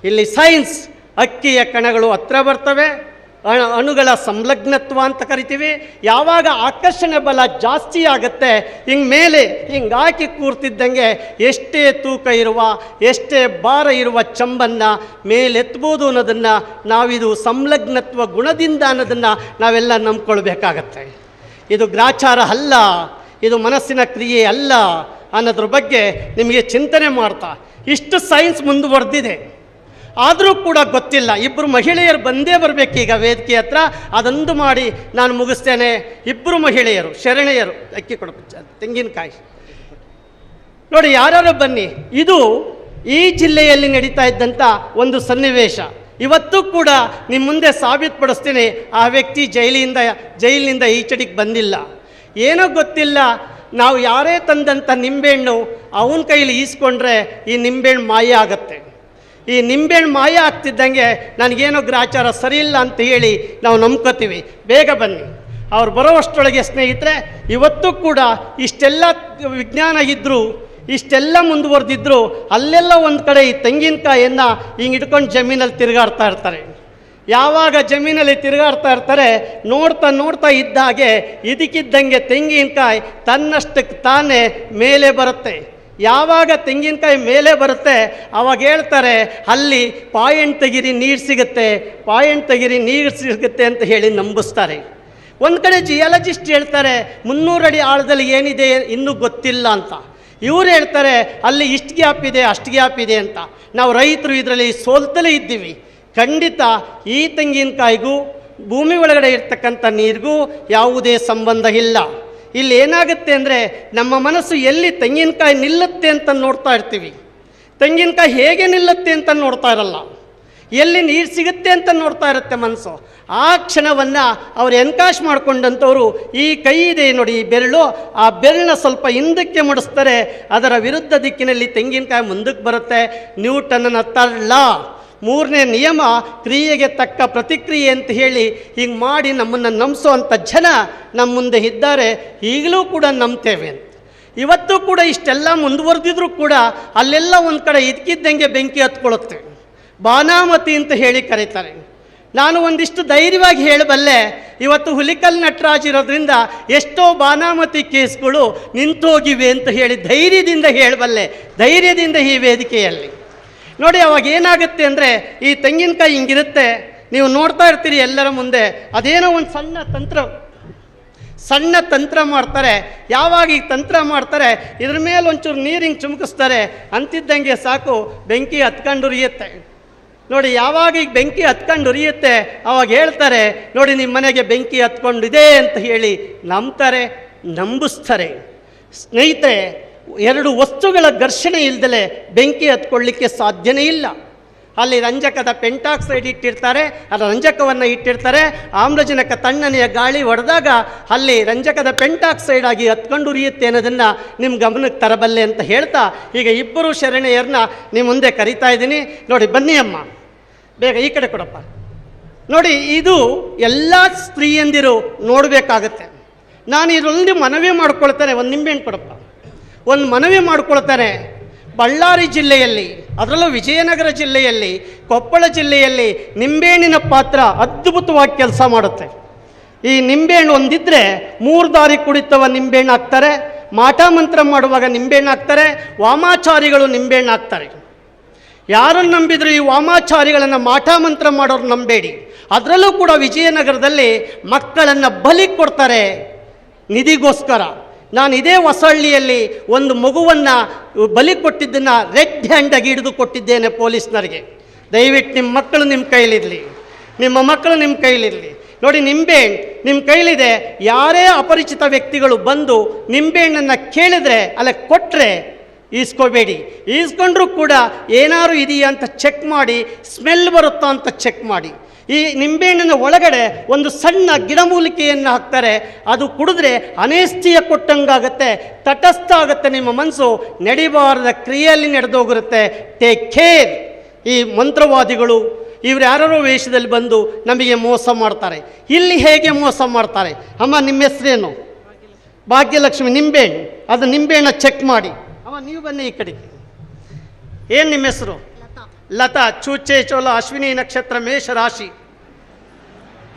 ಇಲ್ಲಿ ಸೈನ್ಸ್, ಅಕ್ಕಿಯ ಕಣಗಳು ಹತ್ರ ಬರ್ತವೆ, ಅಣುಗಳ ಸಂಲಗ್ನತ್ವ ಅಂತ ಕರಿತೀವಿ. ಯಾವಾಗ ಆಕರ್ಷಣೆ ಬಲ ಜಾಸ್ತಿ ಆಗುತ್ತೆ, ಹಿಂಗೆ ಮೇಲೆ ಹಿಂಗೆ ಹಾಕಿ ಕೂರ್ತಿದ್ದಂಗೆ ಎಷ್ಟೇ ತೂಕ ಇರುವ ಎಷ್ಟೇ ಭಾರ ಇರುವ ಚಂಬನ್ನು ಮೇಲೆತ್ಬೋದು ಅನ್ನೋದನ್ನು ನಾವಿದು ಸಂಲಗ್ನತ್ವ ಗುಣದಿಂದ ಅನ್ನೋದನ್ನು ನಾವೆಲ್ಲ ನಂಬ್ಕೊಳ್ಬೇಕಾಗತ್ತೆ. ಇದು ಗ್ರಾಚಾರ ಅಲ್ಲ, ಇದು ಮನಸ್ಸಿನ ಕ್ರಿಯೆ ಅಲ್ಲ ಅನ್ನೋದ್ರ ಬಗ್ಗೆ ನಿಮಗೆ ಚಿಂತನೆ ಮಾಡ್ತಾ ಇಷ್ಟು ಸೈನ್ಸ್ ಮುಂದುವರೆದಿದೆ. ಆದರೂ ಕೂಡ ಗೊತ್ತಿಲ್ಲ. ಇಬ್ಬರು ಮಹಿಳೆಯರು ಬಂದೇ ಬರಬೇಕೀಗ ವೇದಿಕೆ ಹತ್ರ. ಅದೊಂದು ಮಾಡಿ ನಾನು ಮುಗಿಸ್ತೇನೆ. ಇಬ್ಬರು ಮಹಿಳೆಯರು ಶರಣೆಯರು ಅಕ್ಕಿ ಕೊಡ, ತೆಂಗಿನಕಾಯಿ ನೋಡಿ, ಯಾರ್ಯಾರು ಬನ್ನಿ. ಇದು ಈ ಜಿಲ್ಲೆಯಲ್ಲಿ ನಡೀತಾ ಇದ್ದಂಥ ಒಂದು ಸನ್ನಿವೇಶ. ಇವತ್ತು ಕೂಡ ನಿಮ್ಮ ಮುಂದೆ ಸಾಬೀತುಪಡಿಸ್ತೀನಿ. ಆ ವ್ಯಕ್ತಿ ಜೈಲಿನಿಂದ ಈಚೆಡಿಗೆ ಬಂದಿಲ್ಲ. ಏನೋ ಗೊತ್ತಿಲ್ಲ, ನಾವು ಯಾರೇ ತಂದಂಥ ನಿಂಬೆಹಣ್ಣು ಅವನ ಕೈಲಿ ಈಸ್ಕೊಂಡ್ರೆ ಈ ನಿಂಬೆಹಣ್ಣು ಮಾಯ ಆಗುತ್ತೆ. ಈ ನಿಂಬೆಹಣ್ಣು ಮಾಯ ಆಗ್ತಿದ್ದಂಗೆ ನನಗೇನೋ ಗ್ರಾಚಾರ ಸರಿಯಿಲ್ಲ ಅಂತ ಹೇಳಿ ನಾವು ನಂಬ್ಕೋತೀವಿ. ಬೇಗ ಬನ್ನಿ. ಅವ್ರು ಬರೋವಷ್ಟರೊಳಗೆ ಸ್ನೇಹಿತರೆ, ಇವತ್ತು ಕೂಡ ಇಷ್ಟೆಲ್ಲ ವಿಜ್ಞಾನ ಇದ್ದರೂ, ಇಷ್ಟೆಲ್ಲ ಮುಂದುವರೆದಿದ್ರು, ಅಲ್ಲೆಲ್ಲ ಒಂದು ಕಡೆ ಈ ತೆಂಗಿನಕಾಯಿಯನ್ನು ಹಿಂಗೆ ಇಟ್ಕೊಂಡು ಜಮೀನಲ್ಲಿ ತಿರುಗಾಡ್ತಾ ಇರ್ತಾರೆ. ಯಾವಾಗ ಜಮೀನಲ್ಲಿ ತಿರುಗಾಡ್ತಾ ಇರ್ತಾರೆ, ನೋಡ್ತಾ ಇದ್ದ ಹಾಗೆ ಇದಕ್ಕಿದ್ದಂಗೆ ತೆಂಗಿನಕಾಯಿ ತನ್ನಷ್ಟಕ್ಕೆ ತಾನೇ ಮೇಲೆ ಬರುತ್ತೆ. ಯಾವಾಗ ತೆಂಗಿನಕಾಯಿ ಮೇಲೆ ಬರುತ್ತೆ ಆವಾಗ ಹೇಳ್ತಾರೆ, ಅಲ್ಲಿ ಪಾಯಿಂಟ್ ತೆಗಿರಿ ನೀರು ಸಿಗುತ್ತೆ, ಪಾಯಿಂಟ್ ತೆಗಿರಿ ನೀರು ಸಿಗುತ್ತೆ ಅಂತ ಹೇಳಿ ನಂಬಿಸ್ತಾರೆ. ಒಂದು ಕಡೆ ಜಿಯಾಲಜಿಸ್ಟ್ ಹೇಳ್ತಾರೆ 300 ಅಡಿ ಆಳದಲ್ಲಿ ಏನಿದೆ ಇನ್ನೂ ಗೊತ್ತಿಲ್ಲ ಅಂತ. ಇವ್ರು ಹೇಳ್ತಾರೆ ಅಲ್ಲಿ ಇಷ್ಟು ಗ್ಯಾಪ್ ಇದೆ ಅಷ್ಟು ಗ್ಯಾಪ್ ಇದೆ ಅಂತ. ನಾವು ರೈತರು ಇದರಲ್ಲಿ ಸೋಲ್ತಲೇ ಇದ್ದೀವಿ. ಖಂಡಿತ ಈ ತೆಂಗಿನಕಾಯಿಗೂ ಭೂಮಿ ಒಳಗಡೆ ಇರ್ತಕ್ಕಂಥ ನೀರಿಗೂ ಯಾವುದೇ ಸಂಬಂಧ ಇಲ್ಲ. ಇಲ್ಲಿ ಏನಾಗುತ್ತೆ ಅಂದರೆ ನಮ್ಮ ಮನಸ್ಸು ಎಲ್ಲಿ ತೆಂಗಿನಕಾಯಿ ನಿಲ್ಲುತ್ತೆ ಅಂತ ನೋಡ್ತಾ ಇರ್ತೀವಿ, ತೆಂಗಿನಕಾಯಿ ಹೇಗೆ ನಿಲ್ಲುತ್ತೆ ಅಂತ ನೋಡ್ತಾ ಇರಲ್ಲ, ಎಲ್ಲಿ ನೀರು ಸಿಗುತ್ತೆ ಅಂತ ನೋಡ್ತಾ ಇರುತ್ತೆ ಮನಸ್ಸು. ಆ ಕ್ಷಣವನ್ನು ಅವ್ರು ಎನ್ಕಾಶ್ ಮಾಡ್ಕೊಂಡಂಥವ್ರು ಈ ಕೈ ಇದೆ ನೋಡಿ, ಈ ಬೆರಳು, ಆ ಬೆರಳನ್ನ ಸ್ವಲ್ಪ ಹಿಂದಕ್ಕೆ ಮುಡಿಸ್ತಾರೆ, ಅದರ ವಿರುದ್ಧ ದಿಕ್ಕಿನಲ್ಲಿ ತೆಂಗಿನಕಾಯಿ ಮುಂದಕ್ಕೆ ಬರುತ್ತೆ. ನ್ಯೂಟನ್ನ ಥರ್ಡ್ ಲಾ, ಮೂರನೇ ನಿಯಮ, ಕ್ರಿಯೆಗೆ ತಕ್ಕ ಪ್ರತಿಕ್ರಿಯೆ ಅಂತ ಹೇಳಿ ಹಿಂಗೆ ಮಾಡಿ ನಮ್ಮನ್ನು ನಂಬಿಸೋವಂಥ ಜನ ನಮ್ಮ ಮುಂದೆ ಇದ್ದಾರೆ, ಈಗಲೂ ಕೂಡ ನಂಬ್ತೇವೆ ಅಂತ. ಇವತ್ತು ಕೂಡ ಇಷ್ಟೆಲ್ಲ ಮುಂದುವರೆದಿದ್ರು ಕೂಡ ಅಲ್ಲೆಲ್ಲ ಒಂದು ಕಡೆ ಇದ್ಕಿದ್ದಂಗೆ ಬೆಂಕಿ ಹತ್ಕೊಳ್ಳುತ್ತೆ. ಬಾನಾಮತಿ ಅಂತ ಹೇಳಿ ಕರೀತಾರೆ. ನಾನು ಒಂದಿಷ್ಟು ಧೈರ್ಯವಾಗಿ ಹೇಳಬಲ್ಲೆ, ಇವತ್ತು ಹುಲಿಕಲ್ ನಟರಾಜ್ ಇರೋದ್ರಿಂದ ಎಷ್ಟೋ ಬಾನಾಮತಿ ಕೇಸ್ಗಳು ನಿಂತೋಗಿವೆ ಅಂತ ಹೇಳಿ ಧೈರ್ಯದಿಂದ ಹೇಳಬಲ್ಲೆ, ಧೈರ್ಯದಿಂದ ಈ ವೇದಿಕೆಯಲ್ಲಿ. ನೋಡಿ, ಅವಾಗ ಏನಾಗುತ್ತೆ ಅಂದರೆ ಈ ತೆಂಗಿನಕಾಯಿ ಹಿಂಗಿರುತ್ತೆ, ನೀವು ನೋಡ್ತಾ ಇರ್ತೀರಿ ಎಲ್ಲರ ಮುಂದೆ, ಅದೇನೋ ಒಂದು ಸಣ್ಣ ತಂತ್ರ ಮಾಡ್ತಾರೆ. ಯಾವಾಗ ಈಗ ತಂತ್ರ ಮಾಡ್ತಾರೆ, ಇದ್ರ ಮೇಲೆ ಒಂಚೂರು ನೀರು ಹಿಂಗೆ ಚುಮುಕಿಸ್ತಾರೆ, ಅಂತಿದ್ದಂಗೆ ಸಾಕು ಬೆಂಕಿ ಹತ್ಕೊಂಡು ಉರಿಯುತ್ತೆ. ನೋಡಿ, ಯಾವಾಗ ಈಗ ಬೆಂಕಿ ಹತ್ಕೊಂಡು ಉರಿಯುತ್ತೆ ಅವಾಗ ಹೇಳ್ತಾರೆ, ನೋಡಿ ನಿಮ್ಮ ಮನೆಗೆ ಬೆಂಕಿ ಹತ್ಕೊಂಡಿದೆ ಅಂತ ಹೇಳಿ ನಂಬ್ತಾರೆ, ನಂಬಿಸ್ತಾರೆ. ಸ್ನೇಹಿತರೆ, ಎರಡು ವಸ್ತುಗಳ ಘರ್ಷಣೆ ಇಲ್ದಲೆ ಬೆಂಕಿ ಹತ್ಕೊಳ್ಳಿಕ್ಕೆ ಸಾಧ್ಯನೇ ಇಲ್ಲ. ಅಲ್ಲಿ ರಂಜಕದ ಪೆಂಟಾಕ್ಸೈಡ್ ಇಟ್ಟಿರ್ತಾರೆ, ಅದರ ರಂಜಕವನ್ನು ಇಟ್ಟಿರ್ತಾರೆ. ಆಮ್ಲಜನಕ ತಣ್ಣನೆಯ ಗಾಳಿ ಹೊಡೆದಾಗ ಅಲ್ಲಿ ರಂಜಕದ ಪೆಂಟಾಕ್ಸೈಡ್ ಆಗಿ ಹತ್ಕೊಂಡು ಉರಿಯುತ್ತೆ ಅನ್ನೋದನ್ನು ನಿಮ್ಮ ಗಮನಕ್ಕೆ ತರಬಲ್ಲೆ ಅಂತ ಹೇಳ್ತಾ ಈಗ ಇಬ್ಬರು ಶರಣೆಯರನ್ನ ನಿಮ್ಮ ಮುಂದೆ ಕರಿತಾ ಇದ್ದೀನಿ. ನೋಡಿ, ಬನ್ನಿ ಅಮ್ಮ, ಬೇಗ ಈ ಕಡೆ ಕೊಡಪ್ಪ. ನೋಡಿ, ಇದು ಎಲ್ಲ ಸ್ತ್ರೀಯಂದಿರು ನೋಡಬೇಕಾಗತ್ತೆ. ನಾನು ಇದರಲ್ಲಿ ಮನವಿ ಮಾಡ್ಕೊಳ್ತಾರೆ, ಒಂದು ನಿಂಬೆಹಣ್ಣು ಕೊಡಪ್ಪ, ಒಂದು ಮನವಿ ಮಾಡ್ಕೊಳ್ತಾರೆ. ಬಳ್ಳಾರಿ ಜಿಲ್ಲೆಯಲ್ಲಿ, ಅದರಲ್ಲೂ ವಿಜಯನಗರ ಜಿಲ್ಲೆಯಲ್ಲಿ, ಕೊಪ್ಪಳ ಜಿಲ್ಲೆಯಲ್ಲಿ ನಿಂಬೆಹಣ್ಣಿನ ಪಾತ್ರ ಅದ್ಭುತವಾಗಿ ಕೆಲಸ ಮಾಡುತ್ತೆ. ಈ ನಿಂಬೆಹಣ್ಣು ಒಂದಿದ್ದರೆ 3 ದಾರಿ ಕುಡಿತವ ನಿಂಬೆಹಣ್ಣು ಹಾಕ್ತಾರೆ, ಮಾಟ ಮಂತ್ರ ಮಾಡುವಾಗ ನಿಂಬೆಹಣ್ಣು ಹಾಕ್ತಾರೆ, ವಾಮಾಚಾರಿಗಳು ನಿಂಬೆಹಣ್ಣು ಹಾಕ್ತಾರೆ. ಯಾರನ್ನು ನಂಬಿದ್ರು ಈ ವಾಮಾಚಾರಿಗಳನ್ನು, ಮಾಟ ಮಂತ್ರ ಮಾಡೋರು ನಂಬೇಡಿ. ಅದರಲ್ಲೂ ಕೂಡ ವಿಜಯನಗರದಲ್ಲಿ ಮಕ್ಕಳನ್ನು ಬಲಿ ಕೊಡ್ತಾರೆ ನಿಧಿಗೋಸ್ಕರ. ನಾನು ಇದೇ ಹೊಸಹಳ್ಳಿಯಲ್ಲಿ ಒಂದು ಮಗುವನ್ನು ಬಲಿ ಕೊಟ್ಟಿದ್ದನ್ನು ರೆಡ್ ಹ್ಯಾಂಡಾಗಿ ಹಿಡಿದು ಕೊಟ್ಟಿದ್ದೇನೆ ಪೊಲೀಸ್ನರಿಗೆ. ದಯವಿಟ್ಟು ನಿಮ್ಮ ಮಕ್ಕಳು ನಿಮ್ಮ ಕೈಲಿರಲಿ, ನಿಮ್ಮ ಮಕ್ಕಳು ನಿಮ್ಮ ಕೈಲಿರಲಿ. ನೋಡಿ, ನಿಂಬೆಹಣ್ಣು ನಿಮ್ಮ ಕೈಲಿದೆ, ಯಾರೇ ಅಪರಿಚಿತ ವ್ಯಕ್ತಿಗಳು ಬಂದು ನಿಂಬೆಹಣ್ಣನ್ನು ಕೇಳಿದ್ರೆ ಅಲ್ಲ ಕೊಟ್ಟರೆ ಈಸ್ಕೋಬೇಡಿ. ಈಸ್ಕೊಂಡ್ರೂ ಕೂಡ ಏನಾರು ಇದೆಯಾ ಅಂತ ಚೆಕ್ ಮಾಡಿ, ಸ್ಮೆಲ್ ಬರುತ್ತಾ ಅಂತ ಚೆಕ್ ಮಾಡಿ. ಈ ನಿಂಬೆಹಣ್ಣಿನ ಒಳಗಡೆ ಒಂದು ಸಣ್ಣ ಗಿಡಮೂಲಿಕೆಯನ್ನು ಹಾಕ್ತಾರೆ, ಅದು ಕುಡಿದ್ರೆ ಅನೇಸ್ಥಿಯ ಕೊಟ್ಟಂಗಾಗತ್ತೆ, ತಟಸ್ಥ ಆಗುತ್ತೆ ನಿಮ್ಮ ಮನಸ್ಸು, ನಡಿಬಾರದ ಕ್ರಿಯೆಯಲ್ಲಿ ನಡೆದೋಗಿರುತ್ತೆ. Take care. ಈ ಮಂತ್ರವಾದಿಗಳು ಇವ್ರು ಯಾರೋ ವೇಷದಲ್ಲಿ ಬಂದು ನಮಗೆ ಮೋಸ ಮಾಡ್ತಾರೆ. ಇಲ್ಲಿ ಹೇಗೆ ಮೋಸ ಮಾಡ್ತಾರೆ? ಅಮ್ಮ, ನಿಮ್ಮ ಹೆಸರೇನು? ಭಾಗ್ಯಲಕ್ಷ್ಮಿ. ನಿಂಬೆಹಣ್ಣು, ಅದು ನಿಂಬೆಹಣ್ಣ ಚೆಕ್ ಮಾಡಿ. ಅಮ್ಮ, ನೀವು ಬನ್ನಿ ಈ ಕಡೆಗೆ. ಏನು ನಿಮ್ಮ ಹೆಸರು? ಲತಾ. ಚೂಚೆ ಚೋಲ, ಅಶ್ವಿನಿ ನಕ್ಷತ್ರ, ಮೇಷ ರಾಶಿ.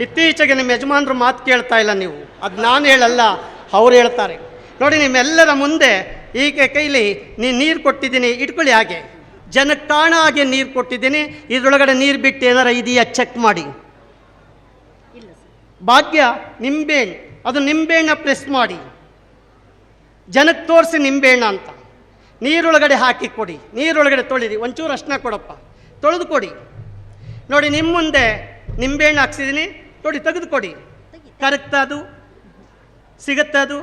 ಇತ್ತೀಚೆಗೆ ನಿಮ್ಮ ಯಜಮಾನರು ಮಾತು ಕೇಳ್ತಾ ಇಲ್ಲ ನೀವು, ಅದು ನಾನು ಹೇಳಲ್ಲ, ಅವ್ರು ಹೇಳ್ತಾರೆ. ನೋಡಿ, ನಿಮ್ಮೆಲ್ಲರ ಮುಂದೆ ಈಗ ಕೈಲಿ ನೀರು ಕೊಟ್ಟಿದ್ದೀನಿ, ಇಟ್ಕೊಳ್ಳಿ. ಹಾಗೆ ಜನಕ್ಕೆ ಕಾಣ ಹಾಗೆ ನೀರು ಕೊಟ್ಟಿದ್ದೀನಿ, ಇದರೊಳಗಡೆ ನೀರು ಬಿಟ್ಟು ಏನಾರ ಇದೆಯಾ ಚೆಕ್ ಮಾಡಿ. ಭಾಗ್ಯ ನಿಂಬೆಹಣ್ಣು, ಅದು ನಿಂಬೆಹಣ್ಣ ಪ್ರೆಸ್ ಮಾಡಿ ಜನಕ್ಕೆ ತೋರಿಸಿ ನಿಂಬೆಹಣ್ಣ ಅಂತ. ನೀರೊಳಗಡೆ ಹಾಕಿ ಕೊಡಿ, ನೀರೊಳಗಡೆ ತೊಳಿರಿ, ಒಂಚೂರು ಅರ್ಶಿನ ಕೊಡಪ್ಪ, ತೊಳೆದು ಕೊಡಿ. ನೋಡಿ, ನಿಮ್ಮ ಮುಂದೆ ನಿಂಬೆಹಣ್ಣು ಹಾಕ್ಸಿದ್ದೀನಿ, ನೋಡಿ ತೆಗೆದು ಕೊಡಿ. ಕರಗ್ತಾ ಅದು ಸಿಗುತ್ತಾ ಅದು?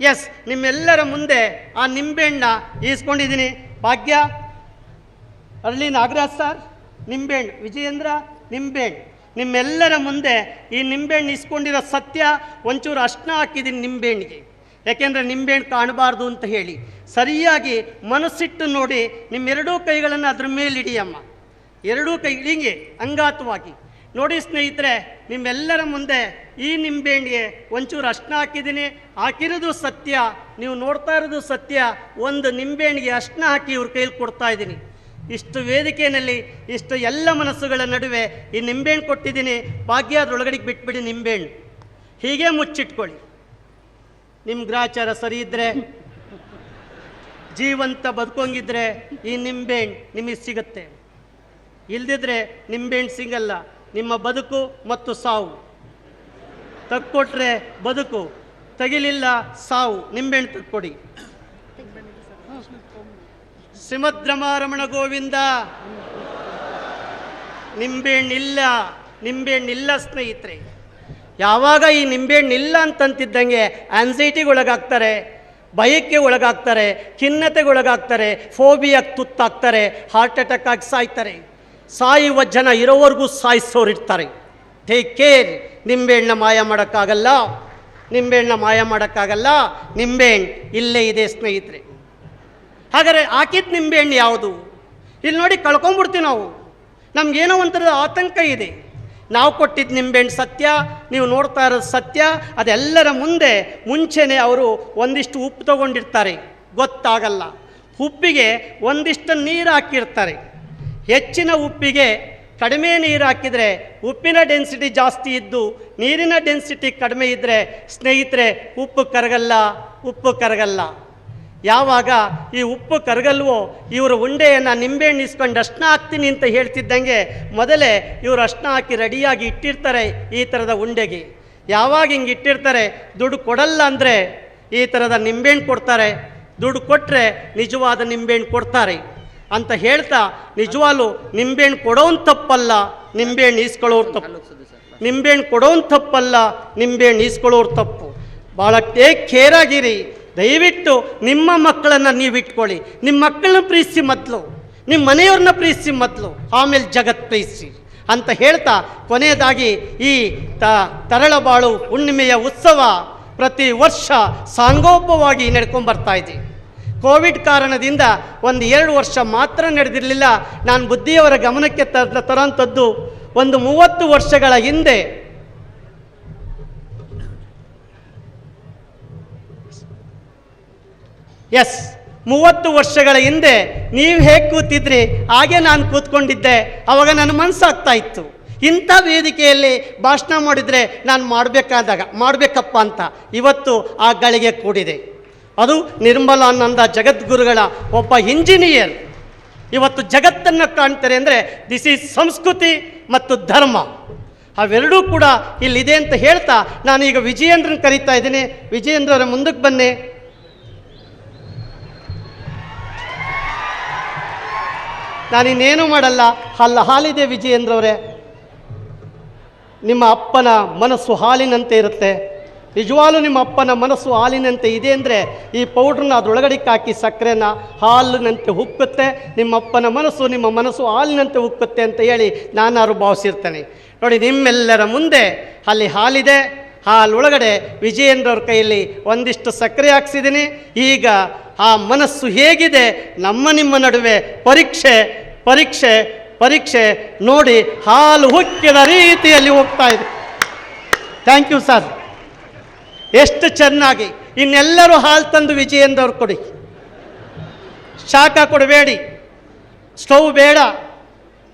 ಎಸ್, ನಿಮ್ಮೆಲ್ಲರ ಮುಂದೆ ಆ ನಿಂಬೆಹಣ್ಣ ಈಸ್ಕೊಂಡಿದ್ದೀನಿ. ಭಾಗ್ಯ, ಅರಳಿ ನಾಗರಾಜ್ ಸರ್ ನಿಂಬೆಹಣ್ಣು, ವಿಜಯೇಂದ್ರ ನಿಂಬೆಹಣ್ಣು. ನಿಮ್ಮೆಲ್ಲರ ಮುಂದೆ ಈ ನಿಂಬೆಹಣ್ಣು ಇಸ್ಕೊಂಡಿರೋ ಸತ್ಯ, ಒಂಚೂರು ಅರ್ಶಿನ ಹಾಕಿದ್ದೀನಿ ನಿಂಬೆಹಣ್ಣಿಗೆ, ಯಾಕೆಂದರೆ ನಿಂಬೆಹಣ್ಣು ಕಾಣಬಾರ್ದು ಅಂತ ಹೇಳಿ. ಸರಿಯಾಗಿ ಮನಸ್ಸಿಟ್ಟು ನೋಡಿ, ನಿಮ್ಮೆರಡೂ ಕೈಗಳನ್ನು ಅದ್ರ ಮೇಲಿಡಿ ಅಮ್ಮ, ಎರಡೂ ಕೈ ಹಿಂಗೆ ಅಂಗಾತವಾಗಿ ನೋಡಿ. ಸ್ನೇಹಿತರೆ, ನಿಮ್ಮೆಲ್ಲರ ಮುಂದೆ ಈ ನಿಂಬೆಹಣ್ಣಿಗೆ ಒಂಚೂರು ಅರ್ಶಿನ ಹಾಕಿದ್ದೀನಿ. ಹಾಕಿರೋದು ಸತ್ಯ, ನೀವು ನೋಡ್ತಾ ಇರೋದು ಸತ್ಯ. ಒಂದು ನಿಂಬೆಹಣ್ಣಿಗೆ ಅರ್ಶಿನ ಹಾಕಿ ಇವ್ರ ಕೈಲಿ ಕೊಡ್ತಾ ಇದ್ದೀನಿ. ಇಷ್ಟು ವೇದಿಕೆಯಲ್ಲಿ ಇಷ್ಟು ಎಲ್ಲ ಮನಸ್ಸುಗಳ ನಡುವೆ ಈ ನಿಂಬೆಹಣ್ಣು ಕೊಟ್ಟಿದ್ದೀನಿ. ಭಾಗ್ಯ, ಅದರೊಳಗಡೆಗೆ ಬಿಟ್ಬಿಡಿ ನಿಂಬೆಹಣ್ಣು, ಹೀಗೆ ಮುಚ್ಚಿಟ್ಕೊಳ್ಳಿ. ನಿಮ್ಮ ಗ್ರಾಚಾರ ಸರಿ ಇದ್ದರೆ, ಜೀವಂತ ಬದುಕೋಂಗಿದ್ರೆ ಈ ನಿಂಬೆಹಣ್ಣು ನಿಮಗೆ ಸಿಗುತ್ತೆ. ಇಲ್ದಿದ್ರೆ ನಿಂಬೆಹಣ್ಣು ಸಿಗಲ್ಲ. ನಿಮ್ಮ ಬದುಕು ಮತ್ತು ಸಾವು. ತಕ್ಕೊಟ್ರೆ ಬದುಕು, ತೆಗಿಲಿಲ್ಲ ಸಾವು. ನಿಂಬೆಹಣ್ಣು ತಕ್ಕೊಡಿ. ಶ್ರೀಮದ್ರಮಾರಮಣ ಗೋವಿಂದ. ನಿಂಬೆಹಣ್ಣಿಲ್ಲ ಸ್ನೇಹಿತರೆ. ಯಾವಾಗ ಈ ನಿಂಬೆಹಣ್ಣಿಲ್ಲ ಅಂತಂತಿದ್ದಂಗೆ ಆನ್ಸೈಟಿಗೆ ಒಳಗಾಗ್ತಾರೆ, ಭಯಕ್ಕೆ ಒಳಗಾಗ್ತಾರೆ, ಖಿನ್ನತೆಗೆ ಒಳಗಾಗ್ತಾರೆ, ಫೋಬಿಯಾಗಿ ತುತ್ತಾಗ್ತಾರೆ, ಹಾರ್ಟ್ ಅಟ್ಯಾಕ್ ಆಗಿ ಸಾಯ್ತಾರೆ. ಸಾಯುವ ಜನ ಇರೋವರೆಗೂ ಸಾಯಿಸೋರು ಇರ್ತಾರೆ. Take care. ನಿಂಬೆಹಣ್ಣ ಮಾಯ ಮಾಡೋಕ್ಕಾಗಲ್ಲ, ನಿಂಬೆಹಣ್ಣು ಇಲ್ಲೇ ಇದೆ ಸ್ನೇಹಿತರೆ. ಹಾಗಾದರೆ ಹಾಕಿದ ನಿಂಬೆಹಣ್ಣು ಯಾವುದು? ಇಲ್ಲಿ ನೋಡಿ, ಕಳ್ಕೊಂಡ್ಬಿಡ್ತೀವಿ ನಾವು. ನಮಗೇನೋ ಒಂಥರದ ಆತಂಕ ಇದೆ. ನಾವು ಕೊಟ್ಟಿದ್ದ ನಿಂಬೆಹಣ್ಣು ಸತ್ಯ, ನೀವು ನೋಡ್ತಾ ಇರೋದು ಸತ್ಯ. ಅದೆಲ್ಲರ ಮುಂಚೆನೇ ಅವರು ಒಂದಿಷ್ಟು ಉಪ್ಪು ತಗೊಂಡಿರ್ತಾರೆ, ಗೊತ್ತಾಗಲ್ಲ. ಉಪ್ಪಿಗೆ ಒಂದಿಷ್ಟು ನೀರು ಹಾಕಿರ್ತಾರೆ. ಹೆಚ್ಚಿನ ಉಪ್ಪಿಗೆ ಕಡಿಮೆ ನೀರು ಹಾಕಿದರೆ ಉಪ್ಪಿನ ಡೆನ್ಸಿಟಿ ಜಾಸ್ತಿ ಇದ್ದು ನೀರಿನ ಡೆನ್ಸಿಟಿ ಕಡಿಮೆ ಇದ್ದರೆ ಸ್ನೇಹಿತರೆ ಉಪ್ಪು ಕರಗಲ್ಲ. ಯಾವಾಗ ಈ ಉಪ್ಪು ಕರಗಲ್ವೋ ಇವರು ಉಂಡೆಯನ್ನು ನಿಂಬೆಹಣ್ಣು ಇಸ್ಕೊಂಡು ಅರ್ಶಿನ ಹಾಕ್ತೀನಿ ಅಂತ ಹೇಳ್ತಿದ್ದಂಗೆ ಮೊದಲೇ ಇವರು ಅರ್ಶಿನ ಹಾಕಿ ರೆಡಿಯಾಗಿ ಇಟ್ಟಿರ್ತಾರೆ ಈ ಥರದ ಉಂಡೆಗೆ. ಯಾವಾಗ ಹಿಂಗೆ ಇಟ್ಟಿರ್ತಾರೆ, ದುಡ್ಡು ಕೊಡಲ್ಲ ಅಂದರೆ ಈ ಥರದ ನಿಂಬೆಹಣ್ಣು ಕೊಡ್ತಾರೆ, ದುಡ್ಡು ಕೊಟ್ಟರೆ ನಿಜವಾದ ನಿಂಬೆಹಣ್ಣು ಕೊಡ್ತಾರೆ ಅಂತ ಹೇಳ್ತಾ, ನಿಜವಾಗ್ಲೂ ನಿಂಬೆಹಣ್ಣು ಕೊಡೋನು ತಪ್ಪಲ್ಲ, ನಿಂಬೆಹಣ್ಣು ಈಸ್ಕೊಳ್ಳೋರು ತಪ್ಪು. ನಿಂಬೆಹಣ್ಣು ಈಸ್ಕೊಳ್ಳೋರು ತಪ್ಪು. ಭಾಳ ಟೇಕ್ ಕೇರ್ ಆಗಿರಿ. ದಯವಿಟ್ಟು ನಿಮ್ಮ ಮಕ್ಕಳನ್ನು ನೀವು ಇಟ್ಕೊಳ್ಳಿ. ನಿಮ್ಮ ಮಕ್ಕಳನ್ನ ಪ್ರೀತಿಸಿ ಮೊದಲು, ನಿಮ್ಮ ಮನೆಯವ್ರನ್ನ ಪ್ರೀತಿಸಿ ಮೊದಲು, ಆಮೇಲೆ ಜಗತ್ತು ಪ್ರೀತಿಸಿ ಅಂತ ಹೇಳ್ತಾ ಕೊನೆಯದಾಗಿ ಈ ತರಳಬಾಳು ಹುಣ್ಣಿಮೆಯ ಉತ್ಸವ ಪ್ರತಿ ವರ್ಷ ಸಾಂಗೋಪವಾಗಿ ನಡ್ಕೊಂಡ್ಬರ್ತಾ ಇದೆ. ಕೋವಿಡ್ ಕಾರಣದಿಂದ 1-2 ವರ್ಷ ಮಾತ್ರ ನಡೆದಿರಲಿಲ್ಲ. ನಾನು ಬುದ್ಧಿಯವರ ಗಮನಕ್ಕೆ ತರೋಂಥದ್ದು 30 ವರ್ಷಗಳ ಹಿಂದೆ ಎಸ್ 30 ವರ್ಷಗಳ ಹಿಂದೆ ನೀವು ಹೇಗೆ ಕೂತಿದ್ರಿ ಹಾಗೆ ನಾನು ಕೂತ್ಕೊಂಡಿದ್ದೆ. ಆವಾಗ ನನ್ನ ಮನಸ್ಸಾಗ್ತಾ ಇತ್ತು, ಇಂಥ ವೇದಿಕೆಯಲ್ಲಿ ಭಾಷಣ ಮಾಡಿದರೆ ನಾನು ಮಾಡಬೇಕಪ್ಪ ಅಂತ. ಇವತ್ತು ಆ ಗಳಿಗೆ ಕೂಡಿದೆ. ಅದು ನಿರ್ಮಲಾನಂದ ಜಗದ್ಗುರುಗಳ ಒಬ್ಬ ಇಂಜಿನಿಯರ್ ಇವತ್ತು ಜಗತ್ತನ್ನು ಕಾಣ್ತಾರೆ. ಅಂದರೆ ದಿಸ್ ಈಸ್ ಸಂಸ್ಕೃತಿ ಮತ್ತು ಧರ್ಮ, ಅವೆರಡೂ ಕೂಡ ಇಲ್ಲಿದೆ ಅಂತ ಹೇಳ್ತಾ ನಾನೀಗ ವಿಜಯೇಂದ್ರನ್ ಕರೀತಾ ಇದ್ದೀನಿ. ವಿಜಯೇಂದ್ರವರ ಮುಂದಕ್ಕೆ ಬನ್ನಿ. ನಾನಿನ್ನೇನು ಮಾಡಲ್ಲ, ಹಾಲಿದೆ ವಿಜಯೇಂದ್ರವರೇ. ನಿಮ್ಮ ಅಪ್ಪನ ಮನಸ್ಸು ಹಾಲಿನಂತೆ ಇರುತ್ತೆ. ನಿಜವಾಗ್ಲೂ ನಿಮ್ಮ ಅಪ್ಪನ ಮನಸ್ಸು ಹಾಲಿನಂತೆ ಇದೆ ಅಂದರೆ ಈ ಪೌಡ್ರನ್ನ ಅದರೊಳಗಡೆಗೆ ಹಾಕಿ ಸಕ್ಕರೆನ ಹಾಲಿನಂತೆ ಉಕ್ಕುತ್ತೆ. ನಿಮ್ಮ ಅಪ್ಪನ ನಿಮ್ಮ ಮನಸ್ಸು ಹಾಲಿನಂತೆ ಉಕ್ಕುತ್ತೆ ಅಂತ ಹೇಳಿ ನಾನಾರು ಭಾವಿಸಿರ್ತೇನೆ. ನೋಡಿ, ನಿಮ್ಮೆಲ್ಲರ ಮುಂದೆ ಅಲ್ಲಿ ಹಾಲಿದೆ. ಹಾಲೊಳಗಡೆ ವಿಜಯೇಂದ್ರವ್ರ ಕೈಯಲ್ಲಿ ಒಂದಿಷ್ಟು ಸಕ್ಕರೆ ಹಾಕ್ಸಿದ್ದೀನಿ. ಈಗ ಆ ಮನಸ್ಸು ಹೇಗಿದೆ ನಿಮ್ಮ ನಡುವೆ ಪರೀಕ್ಷೆ ನೋಡಿ. ಹಾಲು ಹುಕ್ಕಿದ ರೀತಿಯಲ್ಲಿ ಹೋಗ್ತಾ ಇದೆ. Thank you sir. ಎಷ್ಟು ಚೆನ್ನಾಗಿ. ಇನ್ನೆಲ್ಲರೂ ಹಾಲು ತಂದು ವಿಜಯೇಂದ್ರವ್ರು ಕೊಡಿ. ಶಾಖ ಕೊಡಬೇಡಿ, ಸ್ಟವ್ ಬೇಡ.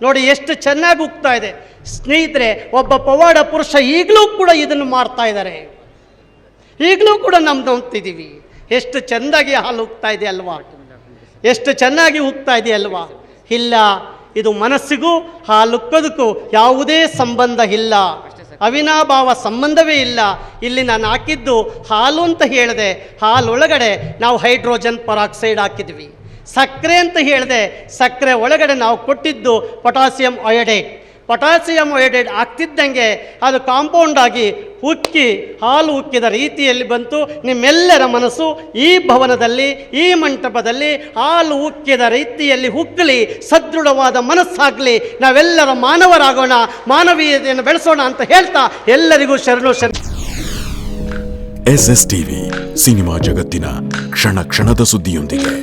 ನೋಡಿ ಎಷ್ಟು ಚೆನ್ನಾಗಿ ಉಗ್ತಾ ಇದೆ ಸ್ನೇಹಿತರೆ. ಒಬ್ಬ ಪವಾಡ ಪುರುಷ ಈಗಲೂ ಕೂಡ ಇದನ್ನು ಮಾಡ್ತಾ ಇದ್ದಾರೆ. ಈಗಲೂ ಕೂಡ ನಂಬ್ತಿದ್ದೀವಿ. ಎಷ್ಟು ಚೆಂದಾಗಿ ಹಾಲು ಉಗ್ತಾ ಇದೆ ಅಲ್ವಾ? ಎಷ್ಟು ಚೆನ್ನಾಗಿ ಉಗ್ತಾ ಇದೆ ಅಲ್ವಾ? ಇಲ್ಲ, ಇದು ಮನಸ್ಸಿಗೂ ಹಾಲುಕ್ಕೋದಕ್ಕೂ ಯಾವುದೇ ಸಂಬಂಧ ಇಲ್ಲ, ಅವಿನಾಭಾವ ಸಂಬಂಧವೇ ಇಲ್ಲ. ಇಲ್ಲಿ ನಾನು ಹಾಕಿದ್ದು ಹಾಲು ಅಂತ ಹೇಳಿದೆ. ಹಾಲೊಳಗಡೆ ನಾವು ಹೈಡ್ರೋಜನ್ ಪರಾಕ್ಸೈಡ್ ಹಾಕಿದ್ವಿ. ಸಕ್ಕರೆ ಅಂತ ಹೇಳಿದೆ. ಸಕ್ಕರೆ ಒಳಗಡೆ ನಾವು ಕೊಟ್ಟಿದ್ದು ಪೊಟ್ಯಾಸಿಯಂ ಅಯೋಡೈಡ್ ಆಗ್ತಿದ್ದಂಗೆ ಅದು ಕಾಂಪೌಂಡ್ ಆಗಿ ಹಾಲು ಉಕ್ಕಿದ ರೀತಿಯಲ್ಲಿ ಬಂತು. ನಿಮ್ಮೆಲ್ಲರ ಮನಸ್ಸು ಈ ಭವನದಲ್ಲಿ, ಈ ಮಂಟಪದಲ್ಲಿ ಹಾಲು ಉಕ್ಕಿದ ರೀತಿಯಲ್ಲಿ ಉಕ್ಕಲಿ, ಸದೃಢವಾದ ಮನಸ್ಸಾಗಲಿ. ನಾವೆಲ್ಲರ ಮಾನವರಾಗೋಣ, ಮಾನವೀಯತೆಯನ್ನು ಬೆಳೆಸೋಣ ಅಂತ ಹೇಳ್ತಾ ಎಲ್ಲರಿಗೂ ಶರಣು. SS ಟಿವಿ, ಸಿನಿಮಾ ಜಗತ್ತಿನ ಕ್ಷಣ ಕ್ಷಣದ ಸುದ್ದಿಯೊಂದಿಗೆ.